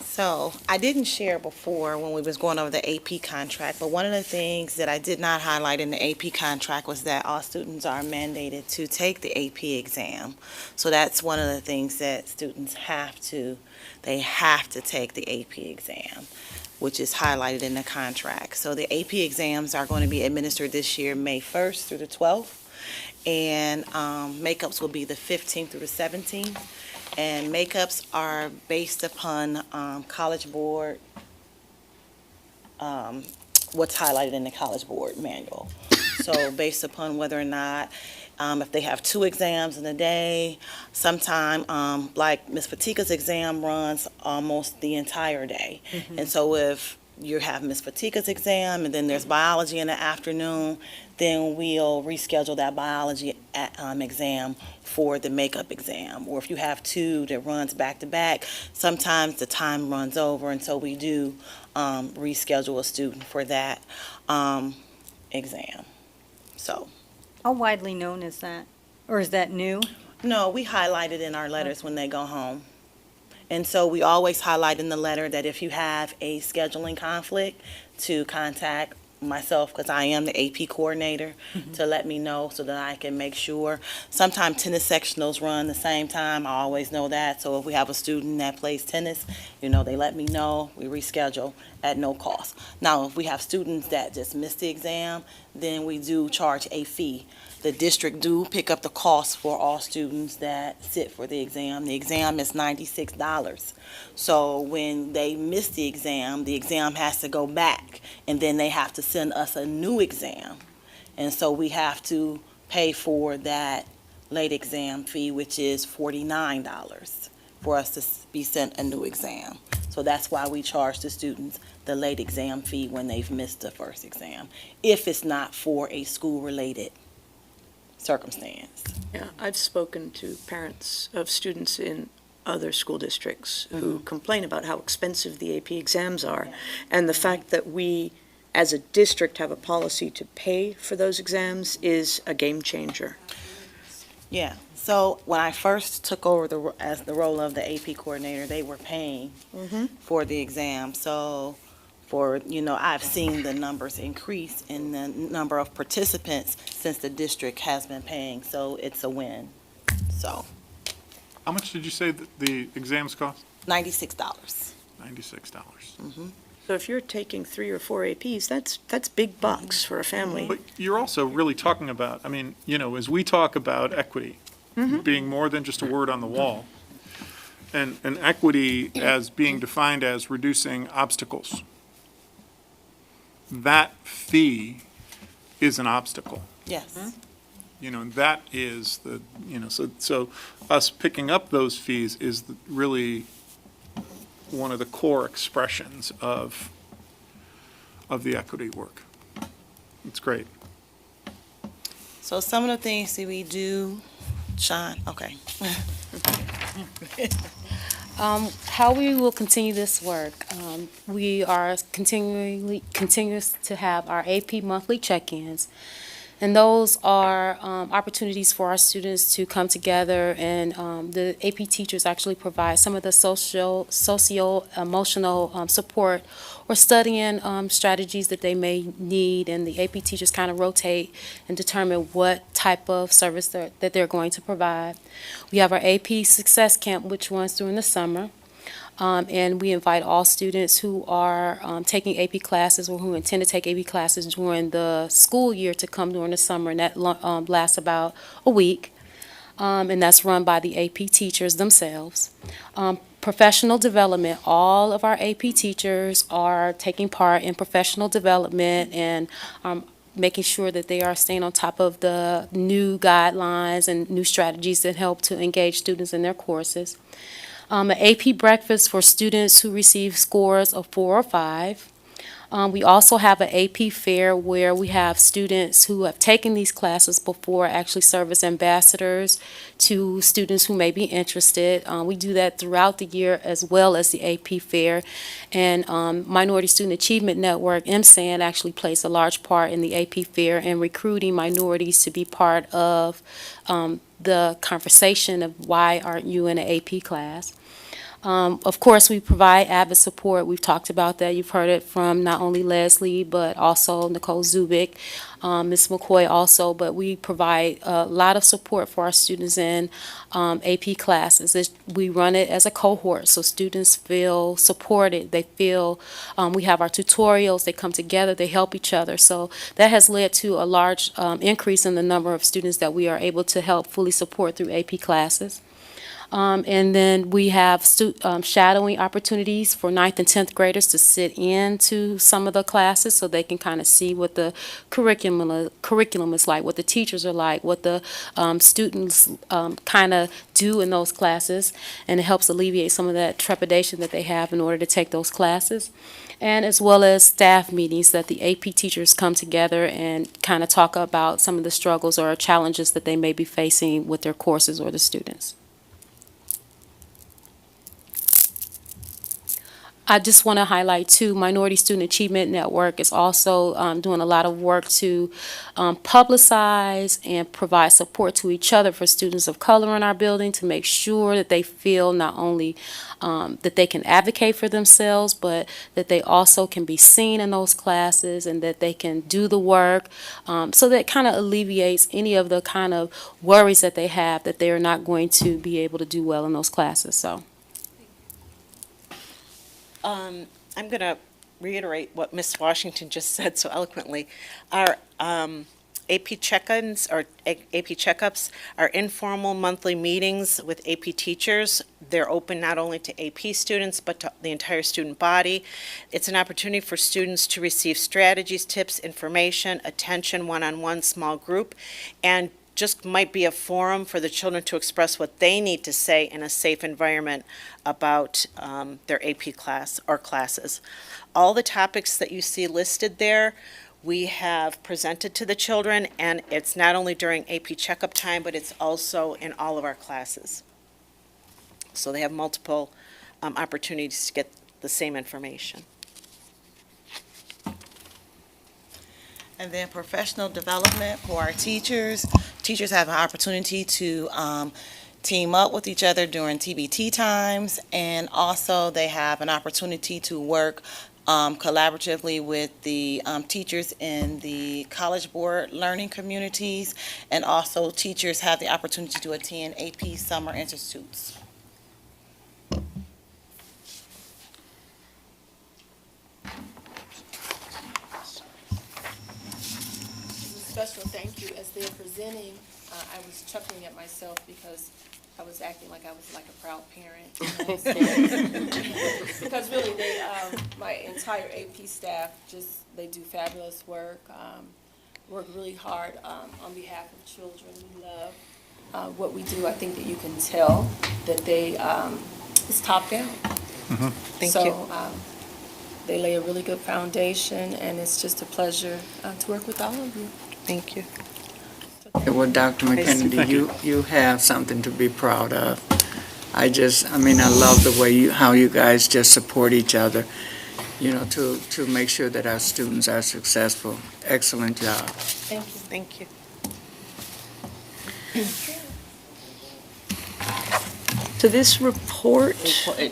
So I didn't share before when we was going over the AP contract, but one of the things that I did not highlight in the AP contract was that all students are mandated to take the AP exam. So that's one of the things that students have to take the AP exam, which is highlighted in the contract. So the AP exams are going to be administered this year, May 1st through the 12th, and makeups will be the 15th through the 17th. And makeups are based upon College Board, what's highlighted in the College Board manual. So based upon whether or not, if they have 2 exams in a day, sometime, like Ms. Fatika's exam runs almost the entire day. And so if you have Miss Fatika's exam, and then there's biology in the afternoon, then we'll reschedule that biology exam for the makeup exam. Or if you have two that runs back to back, sometimes the time runs over, and so we do reschedule a student for that exam. So, How widely known is that? Or is that new? no, we highlight it in our letters when they go home. And so we always highlight in the letter that if you have a scheduling conflict, to contact myself, because I am the AP coordinator, to let me know so that I can make sure. Sometimes tennis sectionals run the same time. I always know that. So if we have a student that plays tennis, they let me know. We reschedule at no cost. Now, if we have students that just miss the exam, then we do charge a fee. The district do pick up the cost for all students that sit for the exam. The exam is $96. So when they miss the exam has to go back, and then they have to send us a new exam. And so we have to pay for that late exam fee, which is $49 for us to be sent a new exam. So that's why we charge the students the late exam fee when they've missed the first exam, if it's not for a school-related circumstance. Yeah, I've spoken to parents of students in other school districts who complain about how expensive the AP exams are. And the fact that we, as a district, have a policy to pay for those exams is a game changer. Yeah, so when I first took over as the role of the AP coordinator, they were paying for the exam. So I've seen the numbers increase in the number of participants since the district has been paying, so it's a win. So, How much did you say that the exams cost? $96. $96. So if you're taking 3 or 4 APs, that's big bucks for a family. But you're also really talking about, as we talk about equity being more than just a word on the wall, and equity as being defined as reducing obstacles. That fee is an obstacle. Yes. And that is so us picking up those fees is really one of the core expressions of the equity work. It's great. So some of the things that we do, Sean, okay. How we will continue this work. We are continuous to have our AP monthly check-ins. And those are opportunities for our students to come together, and the AP teachers actually provide some of the socio-emotional support or studying strategies that they may need, and the AP teachers kind of rotate and determine what type of service that they're going to provide. We have our AP Success Camp, which runs during the summer. And we invite all students who are taking AP classes or who intend to take AP classes during the school year to come during the summer, and that lasts about a week. And that's run by the AP teachers themselves. Professional development, all of our AP teachers are taking part in professional development and making sure that they are staying on top of the new guidelines and new strategies that help to engage students in their courses. An AP breakfast for students who receive scores of 4 or 5. We also have an AP fair where we have students who have taken these classes before actually serve as ambassadors to students who may be interested. We do that throughout the year as well as the AP fair. And Minority Student Achievement Network, MSAN, actually plays a large part in the AP fair and recruiting minorities to be part of the conversation of why aren't you in an AP class. Of course, we provide avid support. We've talked about that. You've heard it from not only Leslie, but also Nicole Zubik, Ms. McCoy also. But we provide a lot of support for our students in AP classes. We run it as a cohort, so students feel supported. They feel we have our tutorials. They come together. They help each other. So that has led to a large increase in the number of students that we are able to help fully support through AP classes. And then we have shadowing opportunities for 9th and 10th graders to sit into some of the classes so they can kind of see what the curriculum is like, what the teachers are like, what the students kind of do in those classes, and it helps alleviate some of that trepidation that they have in order to take those classes. And as well as staff meetings that the AP teachers come together and kind of talk about some of the struggles or challenges that they may be facing with their courses or the students. I just want to highlight, too, Minority Student Achievement Network is also doing a lot of work to publicize and provide support to each other for students of color in our building to make sure that they feel not only that they can advocate for themselves, but that they also can be seen in those classes and that they can do the work. So that kind of alleviates any of the kind of worries that they have that they are not going to be able to do well in those classes. So. I'm going to reiterate what Ms. Washington just said so eloquently. Our AP check-ins or AP checkups are informal monthly meetings with AP teachers. They're open not only to AP students, but to the entire student body. It's an opportunity for students to receive strategies, tips, information, attention, one-on-one, small group, and just might be a forum for the children to express what they need to say in a safe environment about their AP class or classes. All the topics that you see listed there, we have presented to the children, and it's not only during AP checkup time, but it's also in all of our classes. So they have multiple opportunities to get the same information. And then professional development for our teachers. Teachers have an opportunity to team up with each other during TBT times, and also they have an opportunity to work collaboratively with the teachers in the College Board learning communities, and also teachers have the opportunity to attend AP Summer Institutes. Special thank you. As they're presenting, I was chuckling at myself because I was acting like I was like a proud parent. Because really, my entire AP staff, they do fabulous work, work really hard on behalf of children. We love what we do. I think that you can tell that it's top down. Mm-hmm. Thank you. They lay a really good foundation, and it's just a pleasure to work with all of you. Thank you. Well, Dr. McKennedy, you have something to be proud of. I love the way how you guys just support each other, to make sure that our students are successful. Excellent job. Thank you. Thank you. So this report, I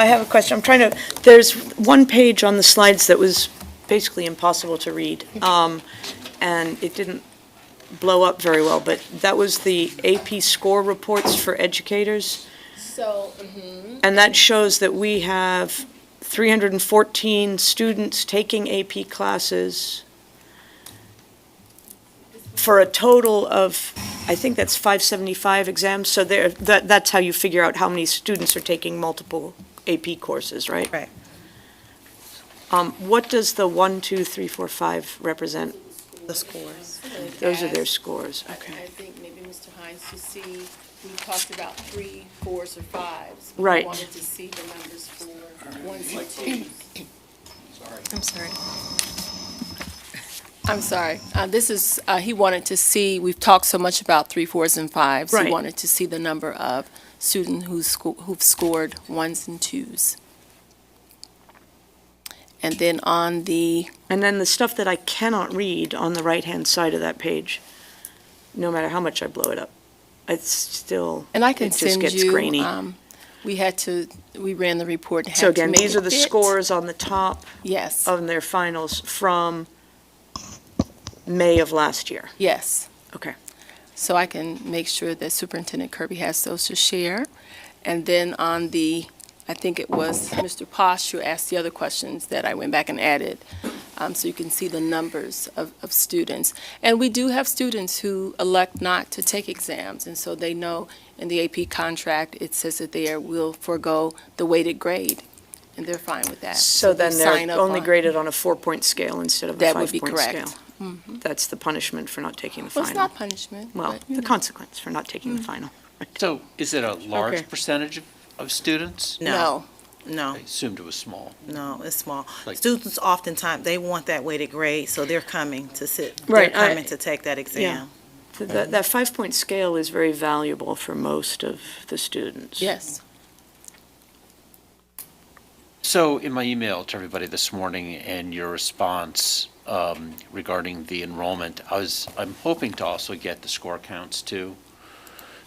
have a question. I'm trying to, there's one page on the slides that was basically impossible to read, and it didn't blow up very well, but that was the AP score reports for educators. So, And that shows that we have 314 students taking AP classes for a total of, I think that's 575 exams. So that's how you figure out how many students are taking multiple AP courses, right? Right. What does the 1, 2, 3, 4, 5 represent? The scores. Those are their scores, I okay. think maybe Mr. Hines, to see, we talked about 3, 4s, or 5s. Right. We wanted to see the numbers for 1s and 2s. I'm sorry. I'm sorry. This is, he wanted to see, we've talked so much about 3, 4s, and 5s. Right. He wanted to see the number of students who've scored 1s and 2s. And then on the... And then the stuff that I cannot read on the right-hand side of that page, no matter how much I blow it up, it's still, And I can it just send gets you, grainy. we ran the report and had So to again, make these it are the fit. scores on the top Yes, of their finals from May of last year. yes. Okay. So I can make sure that Superintendent Kirby has those to share. And then on the, I think it was Mr. Posh who asked the other questions that I went back and added. so you can see the numbers of students. And we do have students who elect not to take exams, and so they know in the AP contract, it says that they will forego the weighted grade, and they're fine with that. So then they sign they're up only on- graded on a 4-point scale instead of a That would be 5-point scale. correct. Mhm. That's the punishment for not taking the Well, final. it's not punishment. Well, but, you the know. consequence for not taking the final. So is it a large Okay. percentage of students? No, I no, assumed it was small. no, it's small. Like- Students oftentimes, they want that weighted grade, so they're coming to sit, they're Right, coming to take that exam. That 5-point scale is very valuable for most of the students. Yes. So in my email to everybody this morning and your response regarding the enrollment, I'm hoping to also get the score counts too.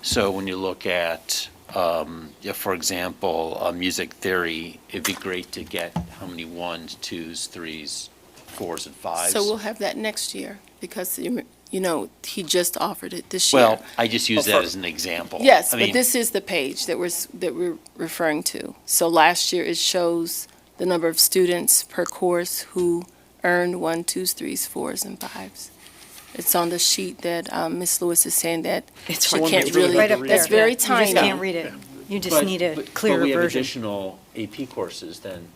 So when you look at, for example, music theory, it'd be great to get how many 1s, 2s, 3s, 4s, and 5s. So we'll have that next year, because, you know, he just offered it this year. Well, I just use that as an example. Yes, I but mean, this is the page that we're referring to. So last year, it shows the number of students per course who earned 1, 2s, 3s, 4s, and 5s. It's on the sheet that Ms. Lewis is saying that It's she hard can't to read. really, Right up that's there. very You just tiny. You just can't read it. You just need a but clearer we have version. additional AP courses then.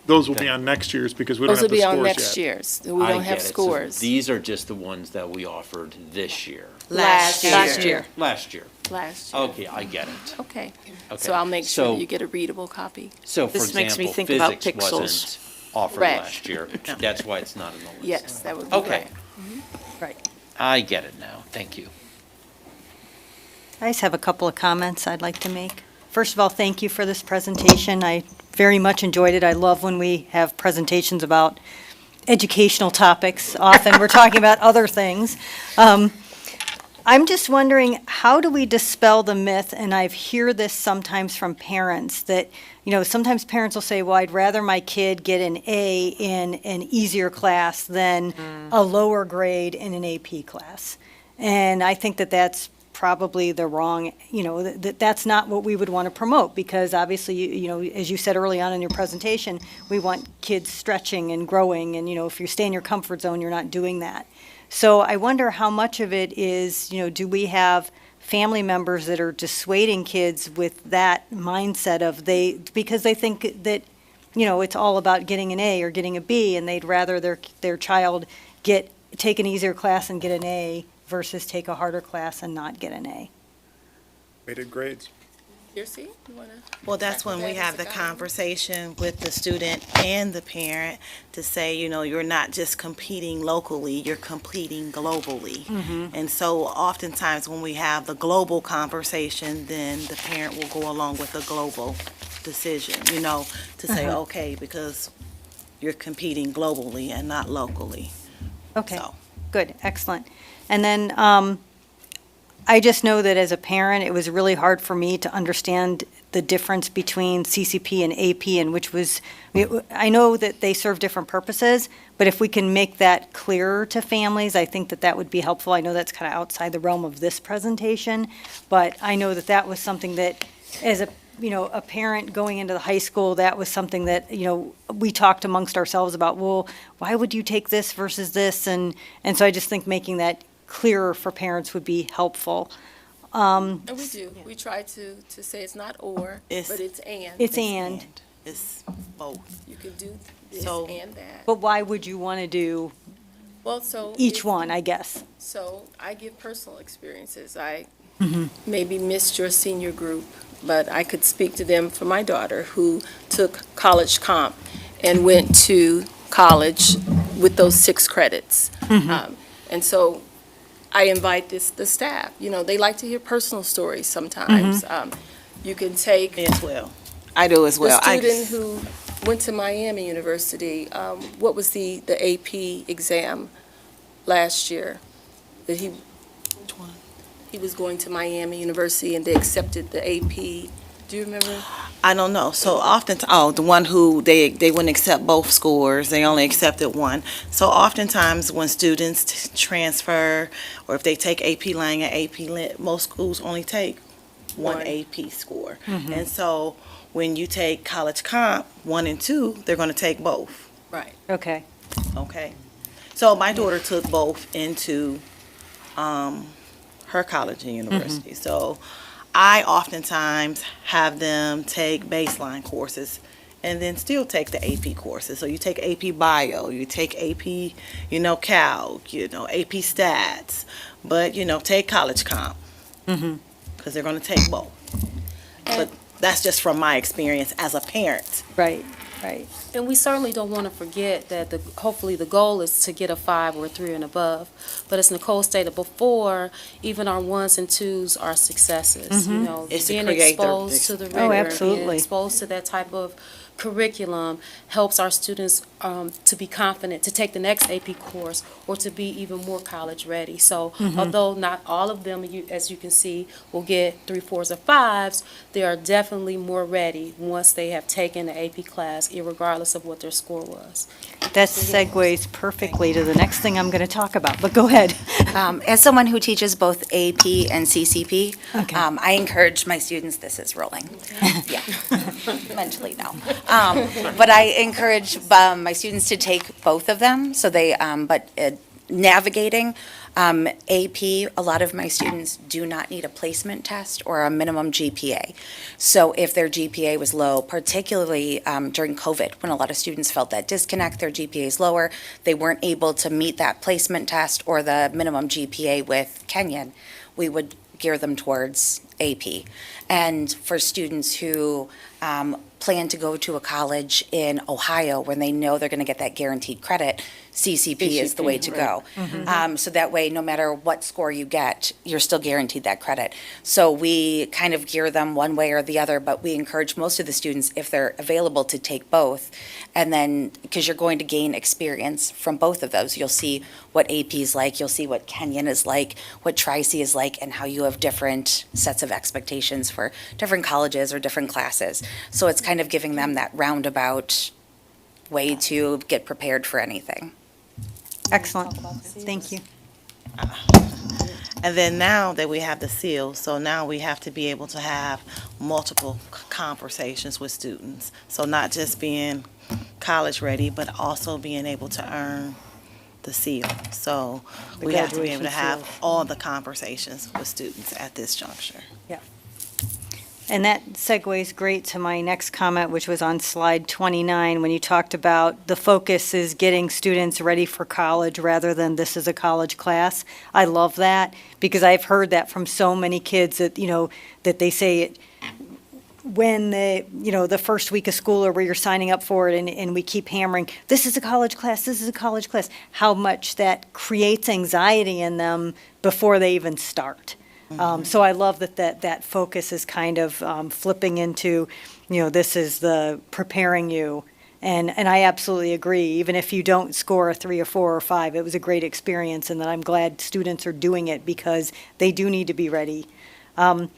Those will be on next year's because we don't Those have will the be on scores next yet. year's. We I don't have get it. So scores. These are just the ones that we offered this year. Last year. Last year. Last year. Last year. Okay, I get it. Okay. Okay. So I'll make sure So- that you get a readable copy. So, for This makes me example, think about physics pixels. wasn't offered Right. last year. That's why it's not in the list. Yes, that would be Okay, right. Right. I get it now. Thank you. I just have a couple of comments I'd like to make. First of all, thank you for this presentation. I very much enjoyed it. I love when we have presentations about educational topics. Often we're talking about other things. I'm just wondering, how do we dispel the myth, and I hear this sometimes from parents, that, you know, sometimes parents will say, well, I'd rather my kid get an A in an easier class than a lower grade in an AP class. And I think that that's probably the wrong, you know, that's not what we would want to promote, because obviously, you know, as you said early on in your presentation, we want kids stretching and growing, and, you know, if you stay in your comfort zone, you're not doing that. So I wonder how much of it is, you know, do we have family members that are dissuading kids with that mindset of because they think that, you know, it's all about getting an A or getting a B, and they'd rather their child take an easier class and get an A versus take a harder class and not get an A. Weighted grades. Kirsi, you want to? Well, that's when we have the conversation with the student and the parent to say, you know, you're not just competing locally, you're competing globally. And so oftentimes when we have the global conversation, then the parent will go along with the global decision, you know, to say, okay, because you're competing globally and not locally. Okay, So. good, excellent. And then I just know that as a parent, it was really hard for me to understand the difference between CCP and AP, and I know that they serve different purposes, but if we can make that clearer to families, I think that that would be helpful. I know that's kind of outside the realm of this presentation, but I know that that was something that, as a parent going into the high school, that was something that, you know, we talked amongst ourselves about, well, why would you take this versus this? And so I just think making that clearer for parents would be helpful. And we do. We try to say it's not or, but it's and. It's and. It's both. You can do this So- and that. But why would you want to do Well, so. each one, I guess? So I give personal experiences. I maybe missed your senior group, but I could speak to them for my daughter, who took college comp and went to college with those 6 credits. And so I invite the staff, you know, they like to hear personal stories sometimes. You can take Me as well. I do as well. the student who went to Miami University, what was the AP exam last year? That he was going to Miami University and they accepted the AP. Do you remember? I don't know. So often, the one who they wouldn't accept both scores, they only accepted one. So oftentimes when students transfer, or if they take AP Lang and AP Lit, most schools only take one AP score. And so when you take college comp 1 and 2, they're going to take both. Right. Okay. Okay. So my daughter took both into her college and university. So I oftentimes have them take baseline courses and then still take the AP courses. So you take AP Bio, you take AP, Calc, AP Stats, but, take College Comp because they're going to take both. But that's just from my experience as a parent. Right, right. And we certainly don't want to forget that hopefully the goal is to get a 5 or a 3 and above. But as Nicole stated before, even our 1s and 2s are successes. It's to Being create their exposed to the Oh, rigor, absolutely. being exposed to that type of curriculum helps our students to be confident to take the next AP course or to be even more college ready. So although not all of them, as you can see, will get 3, 4s, or 5s, they are definitely more ready once they have taken the AP class, irregardless of what their score was. That segues perfectly to the next thing I'm going to talk about, but go ahead. As someone who teaches both AP and CCP, Okay. I encourage my students, this is rolling. Yeah, mentally, no. But I encourage my students to take both of them, so navigating AP, a lot of my students do not need a placement test or a minimum GPA. So if their GPA was low, particularly during COVID, when a lot of students felt that disconnect, their GPA is lower, they weren't able to meet that placement test or the minimum GPA with Kenyon, we would gear them towards AP. And for students who plan to go to a college in Ohio when they know they're going to get that guaranteed credit, CCP is the way to go. So that way, no matter what score you get, you're still guaranteed that credit. So we kind of gear them one way or the other, but we encourage most of the students, if they're available, to take both. And then, because you're going to gain experience from both of those, you'll see what AP is like, you'll see what Kenyon is like, what Tri-C is like, and how you have different sets of expectations for different colleges or different classes. So it's kind of giving them that roundabout way to get prepared for anything. Excellent. Thank you. And then now that we have the seal, so now we have to be able to have multiple conversations with students. So not just being college ready, but also being able to earn the seal. So we have to be able to have all the conversations with students at this juncture. And that segues great to my next comment, which was on slide 29, when you talked about the focus is getting students ready for college rather than this is a college class. I love that because I've heard that from so many kids that, that they say it when the first week of school or where you're signing up for it and we keep hammering, this is a college class, this is a college class, how much that creates anxiety in them before they even start. So I love that focus is kind of flipping into, this is the preparing you. And I absolutely agree. Even if you don't score a 3 or 4 or 5, it was a great experience, and that I'm glad students are doing it because they do need to be ready. And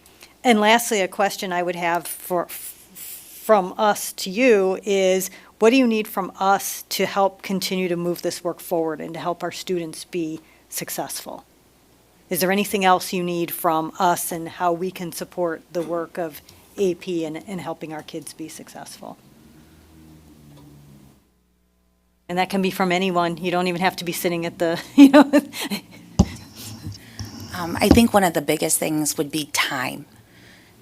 lastly, a question I would have from us to you is, what do you need from us to help continue to move this work forward and to help our students be successful? Is there anything else you need from us and how we can support the work of AP and helping our kids be successful? And that can be from anyone. You don't even have to be sitting at the, I think one of the biggest things would be time.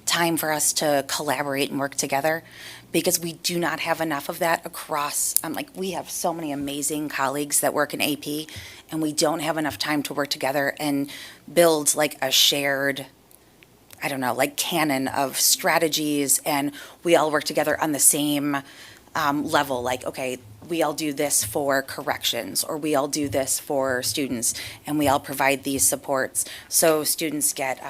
Time for us to collaborate and work together, because we do not have enough of that across, we have so many amazing colleagues that work in AP, and we don't have enough time to work together and build a shared, canon of strategies, and we all work together on the same level, okay, we all do this for corrections, or we all do this for students, and we all provide these supports. So students get,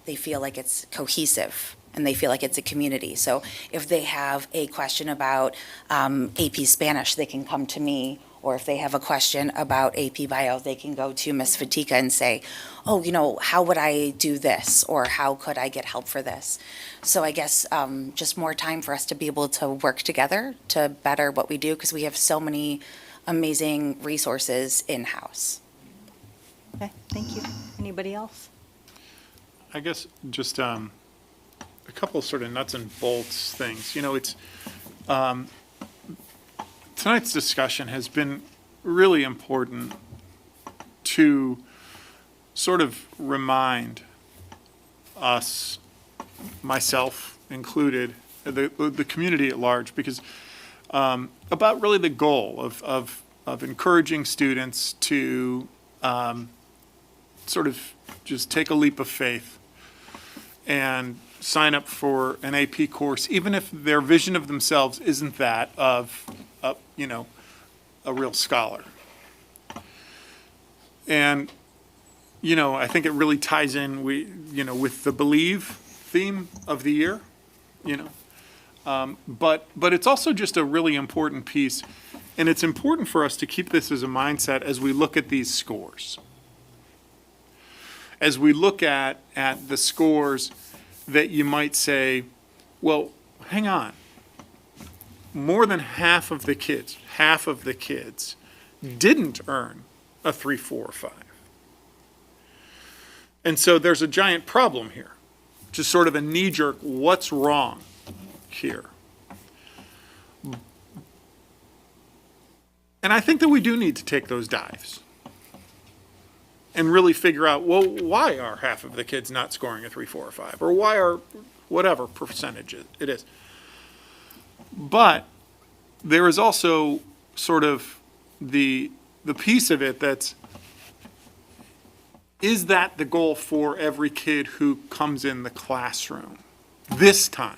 they feel like it's cohesive and they feel like it's a community. So if they have a question about AP Spanish, they can come to me. Or if they have a question about AP Bio, they can go to Ms. Fatika and say, oh, how would I do this? Or how could I get help for this? So I guess just more time for us to be able to work together to better what we do, because we have so many amazing resources in-house. Okay, thank you. Anybody else? I guess just a couple sort of nuts and bolts things. tonight's discussion has been really important to sort of remind us, myself included, the community at large, because about really the goal of encouraging students to sort of just take a leap of faith and sign up for an AP course, even if their vision of themselves isn't that of, a real scholar. And, I think it really ties in, with the Believe theme of the year, But it's also just a really important piece, and it's important for us to keep this as a mindset as we look at these scores. As we look at the scores that you might say, well, hang on. More than half of the kids didn't earn a 3, 4, or 5. And so there's a giant problem here. Just sort of a knee-jerk, what's wrong here? And I think that we do need to take those dives and really figure out, well, why are half of the kids not scoring a 3, 4, or 5? Or why are whatever percentage it is? But there is also sort of the piece of it that's, is that the goal for every kid who comes in the classroom this time?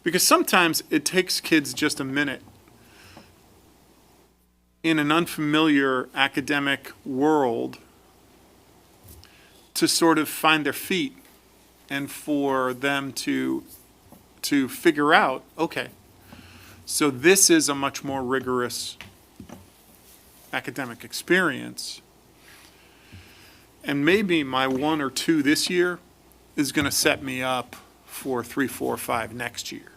Because sometimes it takes kids just a minute in an unfamiliar academic world to sort of find their feet and for them to figure out, okay, so this is a much more rigorous academic experience. And maybe my 1 or 2 this year is going to set me up for 3, 4, 5 next year.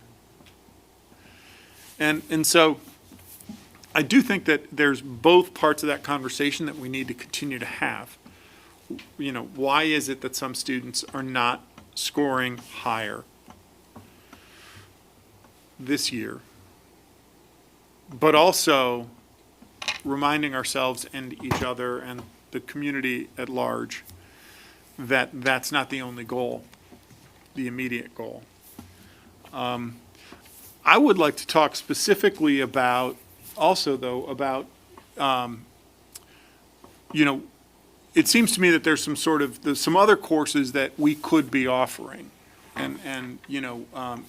And so I do think that there's both parts of that conversation that we need to continue to have. Why is it that some students are not scoring higher this year? But also reminding ourselves and each other and the community at large that that's not the only goal, the immediate goal. I would like to talk specifically about, also though, about, it seems to me that there's some other courses that we could be offering and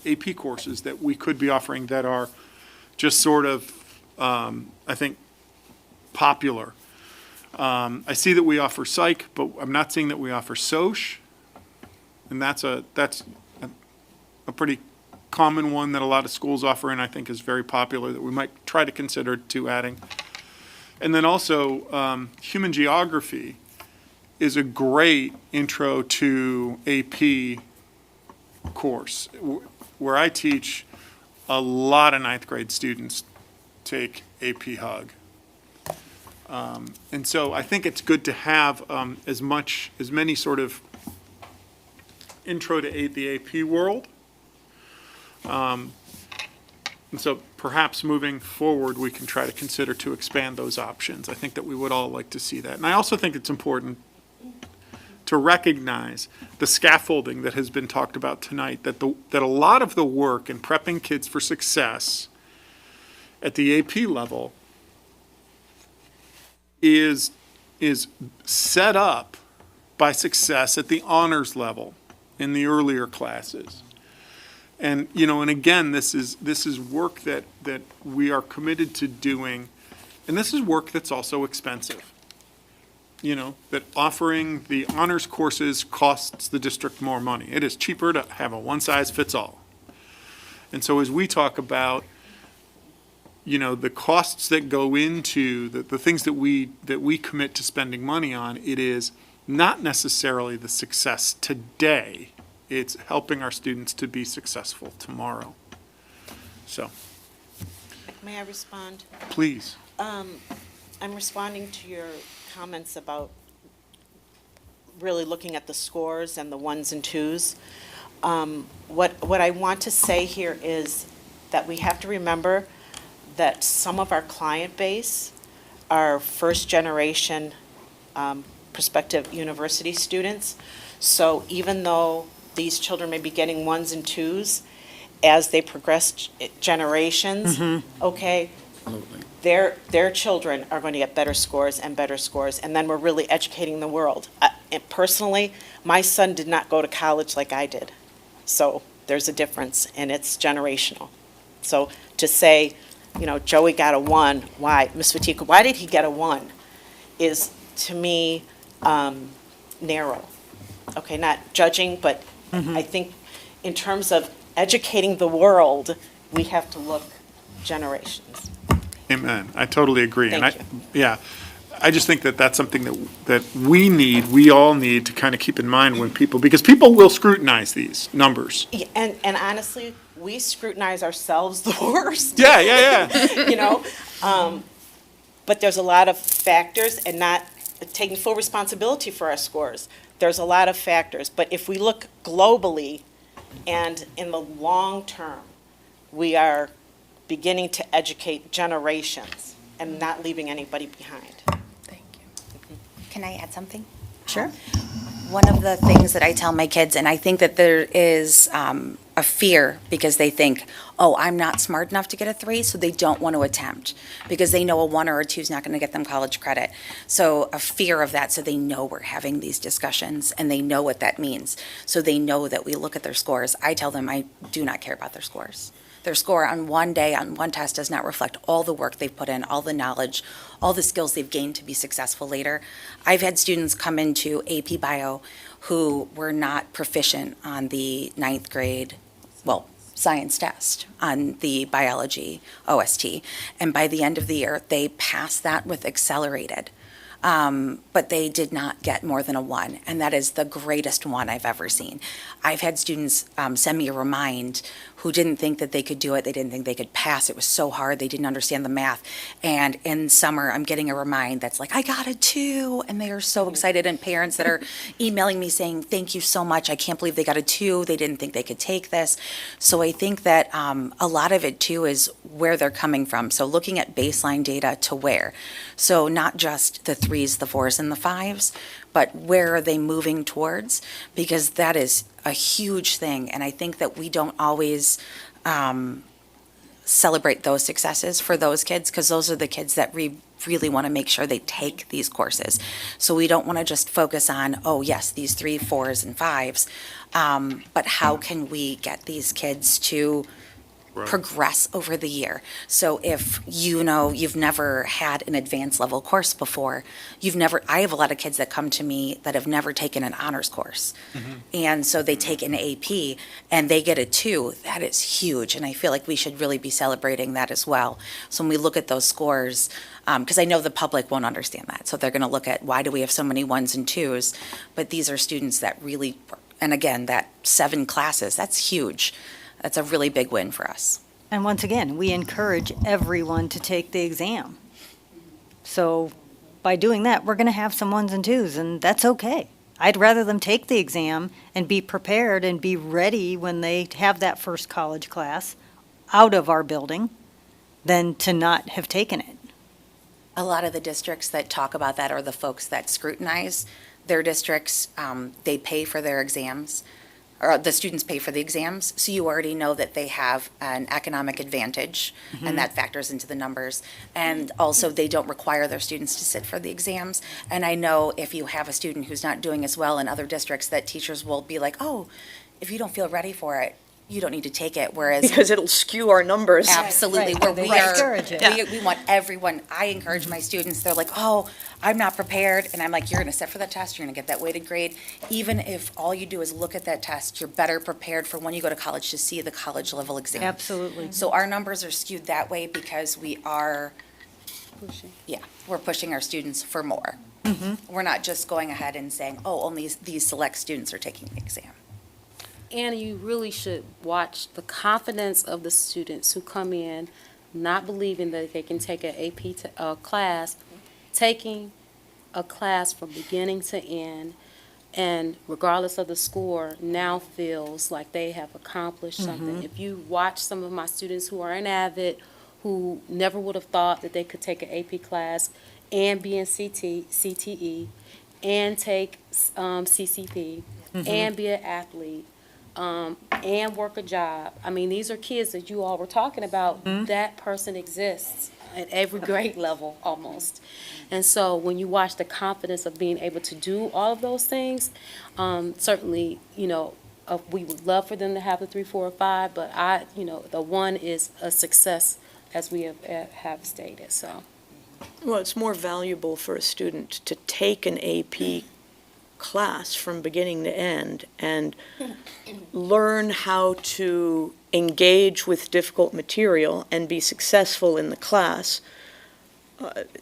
AP courses that we could be offering that are just sort of, I think, popular. I see that we offer psych, but I'm not seeing that we offer soc, and that's a pretty common one that a lot of schools offer, and I think is very popular that we might try to consider to adding. And then also, human geography is a great intro to AP course. Where I teach, a lot of 9th grade students take AP Hug. And so I think it's good to have as many sort of intro to the AP world. And so perhaps moving forward, we can try to consider to expand those options. I think that we would all like to see that. And I also think it's important to recognize the scaffolding that has been talked about tonight, that a lot of the work in prepping kids for success at the AP level is set up by success at the honors level in the earlier classes. And, and again, this is work that we are committed to doing, and this is work that's also expensive. That offering the honors courses costs the district more money. It is cheaper to have a one-size-fits-all. And so as we talk about, the costs that go into the things that we commit to spending money on, it is not necessarily the success today. It's helping our students to be successful tomorrow. So. May I respond? Please. I'm responding to your comments about really looking at the scores and the 1s and 2s. What I want to say here is that we have to remember that some of our client base are first-generation prospective university students. So even though these children may be getting ones and twos, as they progress generations, okay, their children are going to get better scores, and then we're really educating the world. And personally, my son did not go to college like I did, so there's a difference, and it's generational. So to say, you know, Joey got a 1, why? Ms. Fatika, why did he get a 1? Is, to me, narrow. Okay, not judging, but I think in terms of educating the world, we have to look generations. Amen. I totally agree. Thank Yeah, I just think that that's something that we all need to kind of keep in mind when because people will scrutinize these numbers. Yeah, and honestly, we scrutinize ourselves the worst. Yeah. You know, but there's a lot of factors, and not taking full responsibility for our scores. There's a lot of factors, but if we look globally and in the long term, we are beginning to educate generations and not leaving anybody behind. Can I add something? Sure. One of the things that I tell my kids, and I think that there is a fear because they think, oh, I'm not smart enough to get a 3, so they don't want to attempt because they know a 1 or a 2 is not going to get them college credit. So a fear of that, so they know we're having these discussions and they know what that means. So they know that we look at their scores. I tell them I do not care about their scores. Their score on one day, on one test, does not reflect all the work they've put in, all the knowledge, all the skills they've gained to be successful later. I've had students come into AP Bio who were not proficient on the 9th grade, science test, on the biology OST. And by the end of the year, they passed that with accelerated. But they did not get more than a 1, and that is the greatest 1 I've ever seen. I've had students send me a remind who didn't think that they could do it, they didn't think they could pass, it was so hard, they didn't understand the math. And in summer, I'm getting a remind that's like, I got a 2, and they are so excited, and parents that are emailing me saying, thank you so much, I can't believe they got a 2, they didn't think they could take this. So I think that a lot of it too is where they're coming from, so looking at baseline data to where. So not just the 3s, the 4s, and the 5s, but where are they moving towards? Because that is a huge thing, and I think that we don't always celebrate those successes for those kids, because those are the kids that we really want to make sure they take these courses. So we don't want to just focus on, oh yes, these 3, 4s, and 5s, but how can we get these kids to progress over the year? So if you've never had an advanced level course before, I have a lot of kids that come to me that have never taken an honors course. And so they take an AP and they get a 2, that is huge. And I feel like we should really be celebrating that as well. So when we look at those scores, because I know the public won't understand that. So they're going to look at, why do we have so many 1s and 2s? But these are students that really, and again, that 7 classes, that's huge. That's a really big win for us. And once again, we encourage everyone to take the exam. So by doing that, we're going to have some 1s and 2s, and that's okay. I'd rather them take the exam and be prepared and be ready when they have that first college class out of our building than to not have taken it. A lot of the districts that talk about that are the folks that scrutinize their districts. They pay for their exams, or the students pay for the exams, so you already know that they have an economic advantage, and that factors into the numbers. And also, they don't require their students to sit for the exams. And I know if you have a student who's not doing as well in other districts, that teachers will be like, oh, if you don't feel ready for it, you don't need to take it, whereas. Because it'll skew our numbers. Absolutely, Right, where discourage it. we want everyone, I encourage my students, they're like, oh, I'm not prepared, and I'm like, you're gonna sit for the test, you're gonna get that weighted grade. Even if all you do is look at that test, you're better prepared for when you go to college to see the college level exam. Absolutely. So our numbers are skewed that way because we are, we're pushing our students for more. We're not just going ahead and saying, oh, only these select students are taking the exam. And you really should watch the confidence of the students who come in not believing that they can take an AP class, taking a class from beginning to end, and regardless of the score, now feels like they have accomplished something. If you watch some of my students who are in Avid, who never would have thought that they could take an AP class and be in CTE, and take CCP, and be an athlete, and work a job. I mean, these are kids that you all were talking about. That person exists at every grade level, almost. And so when you watch the confidence of being able to do all of those things, certainly, we would love for them to have the 3, 4, or 5, but the 1 is a success, as we have stated, so. Well, it's more valuable for a student to take an AP class from beginning to end and learn how to engage with difficult material and be successful in the class.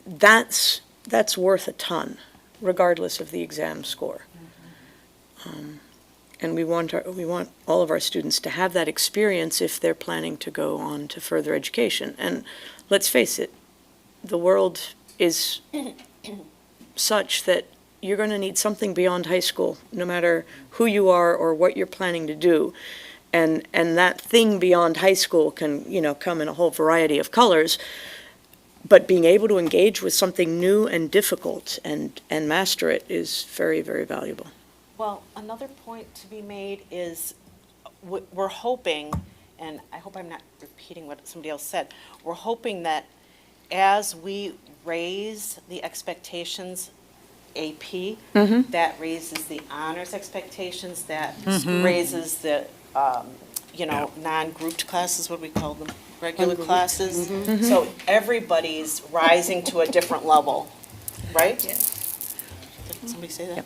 That's worth a ton, regardless of the exam score. And we want all of our students to have that experience if they're planning to go on to further education. And let's face it, the world is such that you're going to need something beyond high school, no matter who you are or what you're planning to do. And that thing beyond high school can, come in a whole variety of colors. But being able to engage with something new and difficult and master it is very, very valuable. Well, another point to be made is we're hoping, and I hope I'm not repeating what somebody else said, we're hoping that as we raise the expectations AP, that raises the honors expectations, that raises the, non-grouped classes, what do we call them? Regular classes. So everybody's rising to a different level, right? Did somebody say that?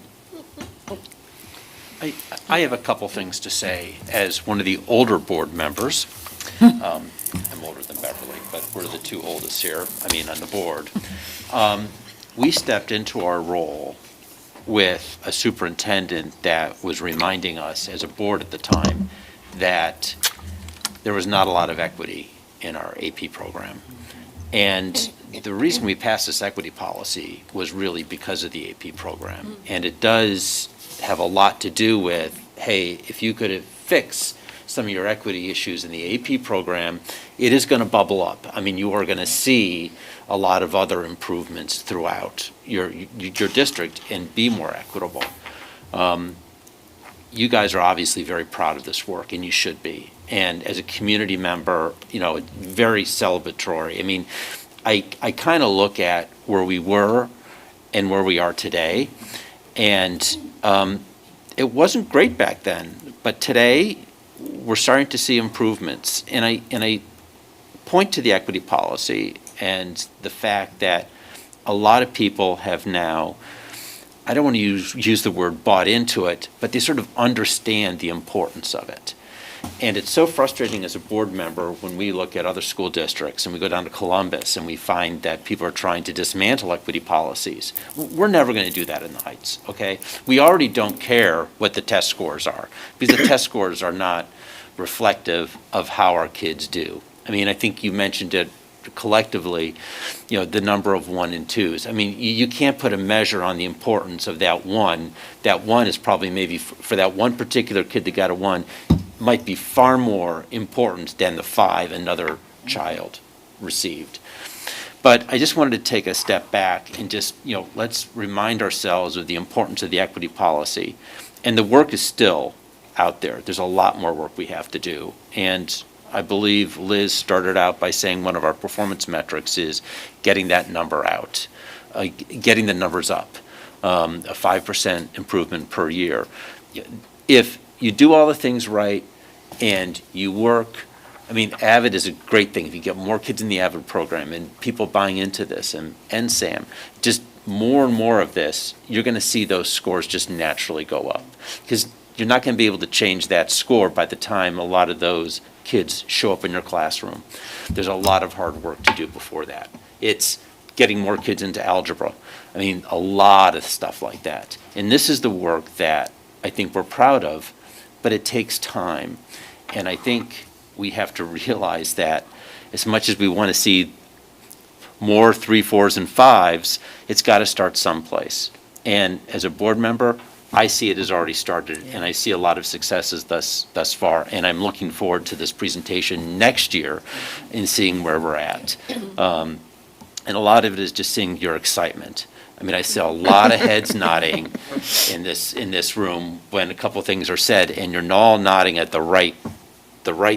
I have a couple things to say as one of the older board members. I'm older than Beverly, but we're the 2 oldest here, on the board. We stepped into our role with a superintendent that was reminding us as a board at the time that there was not a lot of equity in our AP program. And the reason we passed this equity policy was really because of the AP program. And it does have a lot to do with, hey, if you could fix some of your equity issues in the AP program, it is going to bubble up. You are going to see a lot of other improvements throughout your district and be more equitable. You guys are obviously very proud of this work, and you should be. And as a community member, very celebratory. I kind of look at where we were and where we are today, and it wasn't great back then, but today we're starting to see improvements. And I point to the equity policy and the fact that a lot of people have now, I don't want to use the word bought into it, but they sort of understand the importance of it. And it's so frustrating as a board member when we look at other school districts and we go down to Columbus and we find that people are trying to dismantle equity policies. We're never going to do that in the Heights, okay? We already don't care what the test scores are, because the test scores are not reflective of how our kids do. I think you mentioned it collectively, the number of 1 and 2s. You can't put a measure on the importance of that 1. That 1 is probably maybe for that one particular kid that got a 1, might be far more important than the 5 another child received. But I just wanted to take a step back and just, let's remind ourselves of the importance of the equity policy. And the work is still out there. There's a lot more work we have to do. And I believe Liz started out by saying one of our performance metrics is getting that number out, getting the numbers up, a 5% improvement per year. If you do all the things right and you work, Avid is a great thing. If you get more kids in the Avid program and people buying into this, and Sam, just more and more of this, you're going to see those scores just naturally go up. Because you're not going to be able to change that score by the time a lot of those kids show up in your classroom. There's a lot of hard work to do before that. It's getting more kids into algebra. A lot of stuff like that. And this is the work that I think we're proud of, but it takes time. And I think we have to realize that as much as we want to see more 3, 4s, and 5s, it's got to start someplace. And as a board member, I see it has already started, and I see a lot of successes thus far, and I'm looking forward to this presentation next year and seeing where we're at. And a lot of it is just seeing your excitement. I mean, I see a lot of heads nodding in this room when a couple things are said, and you're all nodding at the right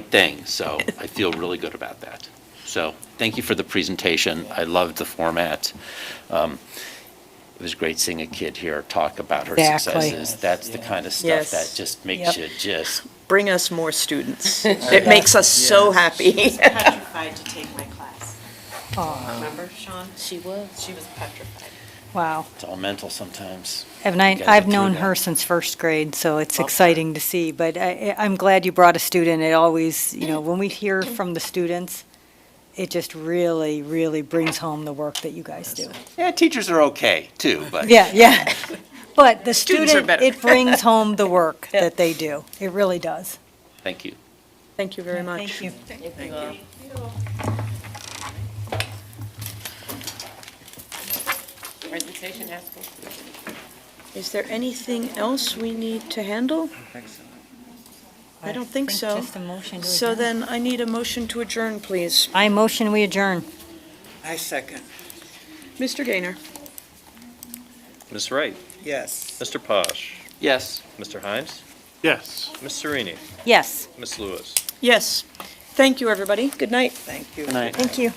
thing, so I feel really good about that. So, thank you for the presentation. I loved the format. It was great seeing a kid here talk about her Exactly. successes. That's the kind of stuff Yes. that just makes you just, Bring us more students. It makes us so happy. Petrified to take my class. Aw, Remember, Sean? She was. She was petrified. wow. it's all mental sometimes. And You gotta I've get through known that. her since first grade, so it's exciting to see. But I'm glad you brought a student. It always, when we hear from the students, it just really, really brings home the work that you guys do. Yeah, teachers are okay, too, but. Yeah. But the Students are student, better. it brings home the work that they do. It really does. Thank you. Thank you very much. Thank you. Presentation has been. Is there anything else we need to handle? I don't think so. Just a motion to So adjourn. then I need a motion to adjourn, please. I motion we adjourn. I second. Mr. Gaynor? Ms. Wright? Yes. Mr. Posh? Yes. Mr. Hines? Yes. Ms. Serini? Yes. Ms. Lewis? Yes. Thank you, everybody. Good night. Thank you. Good night. Thank you.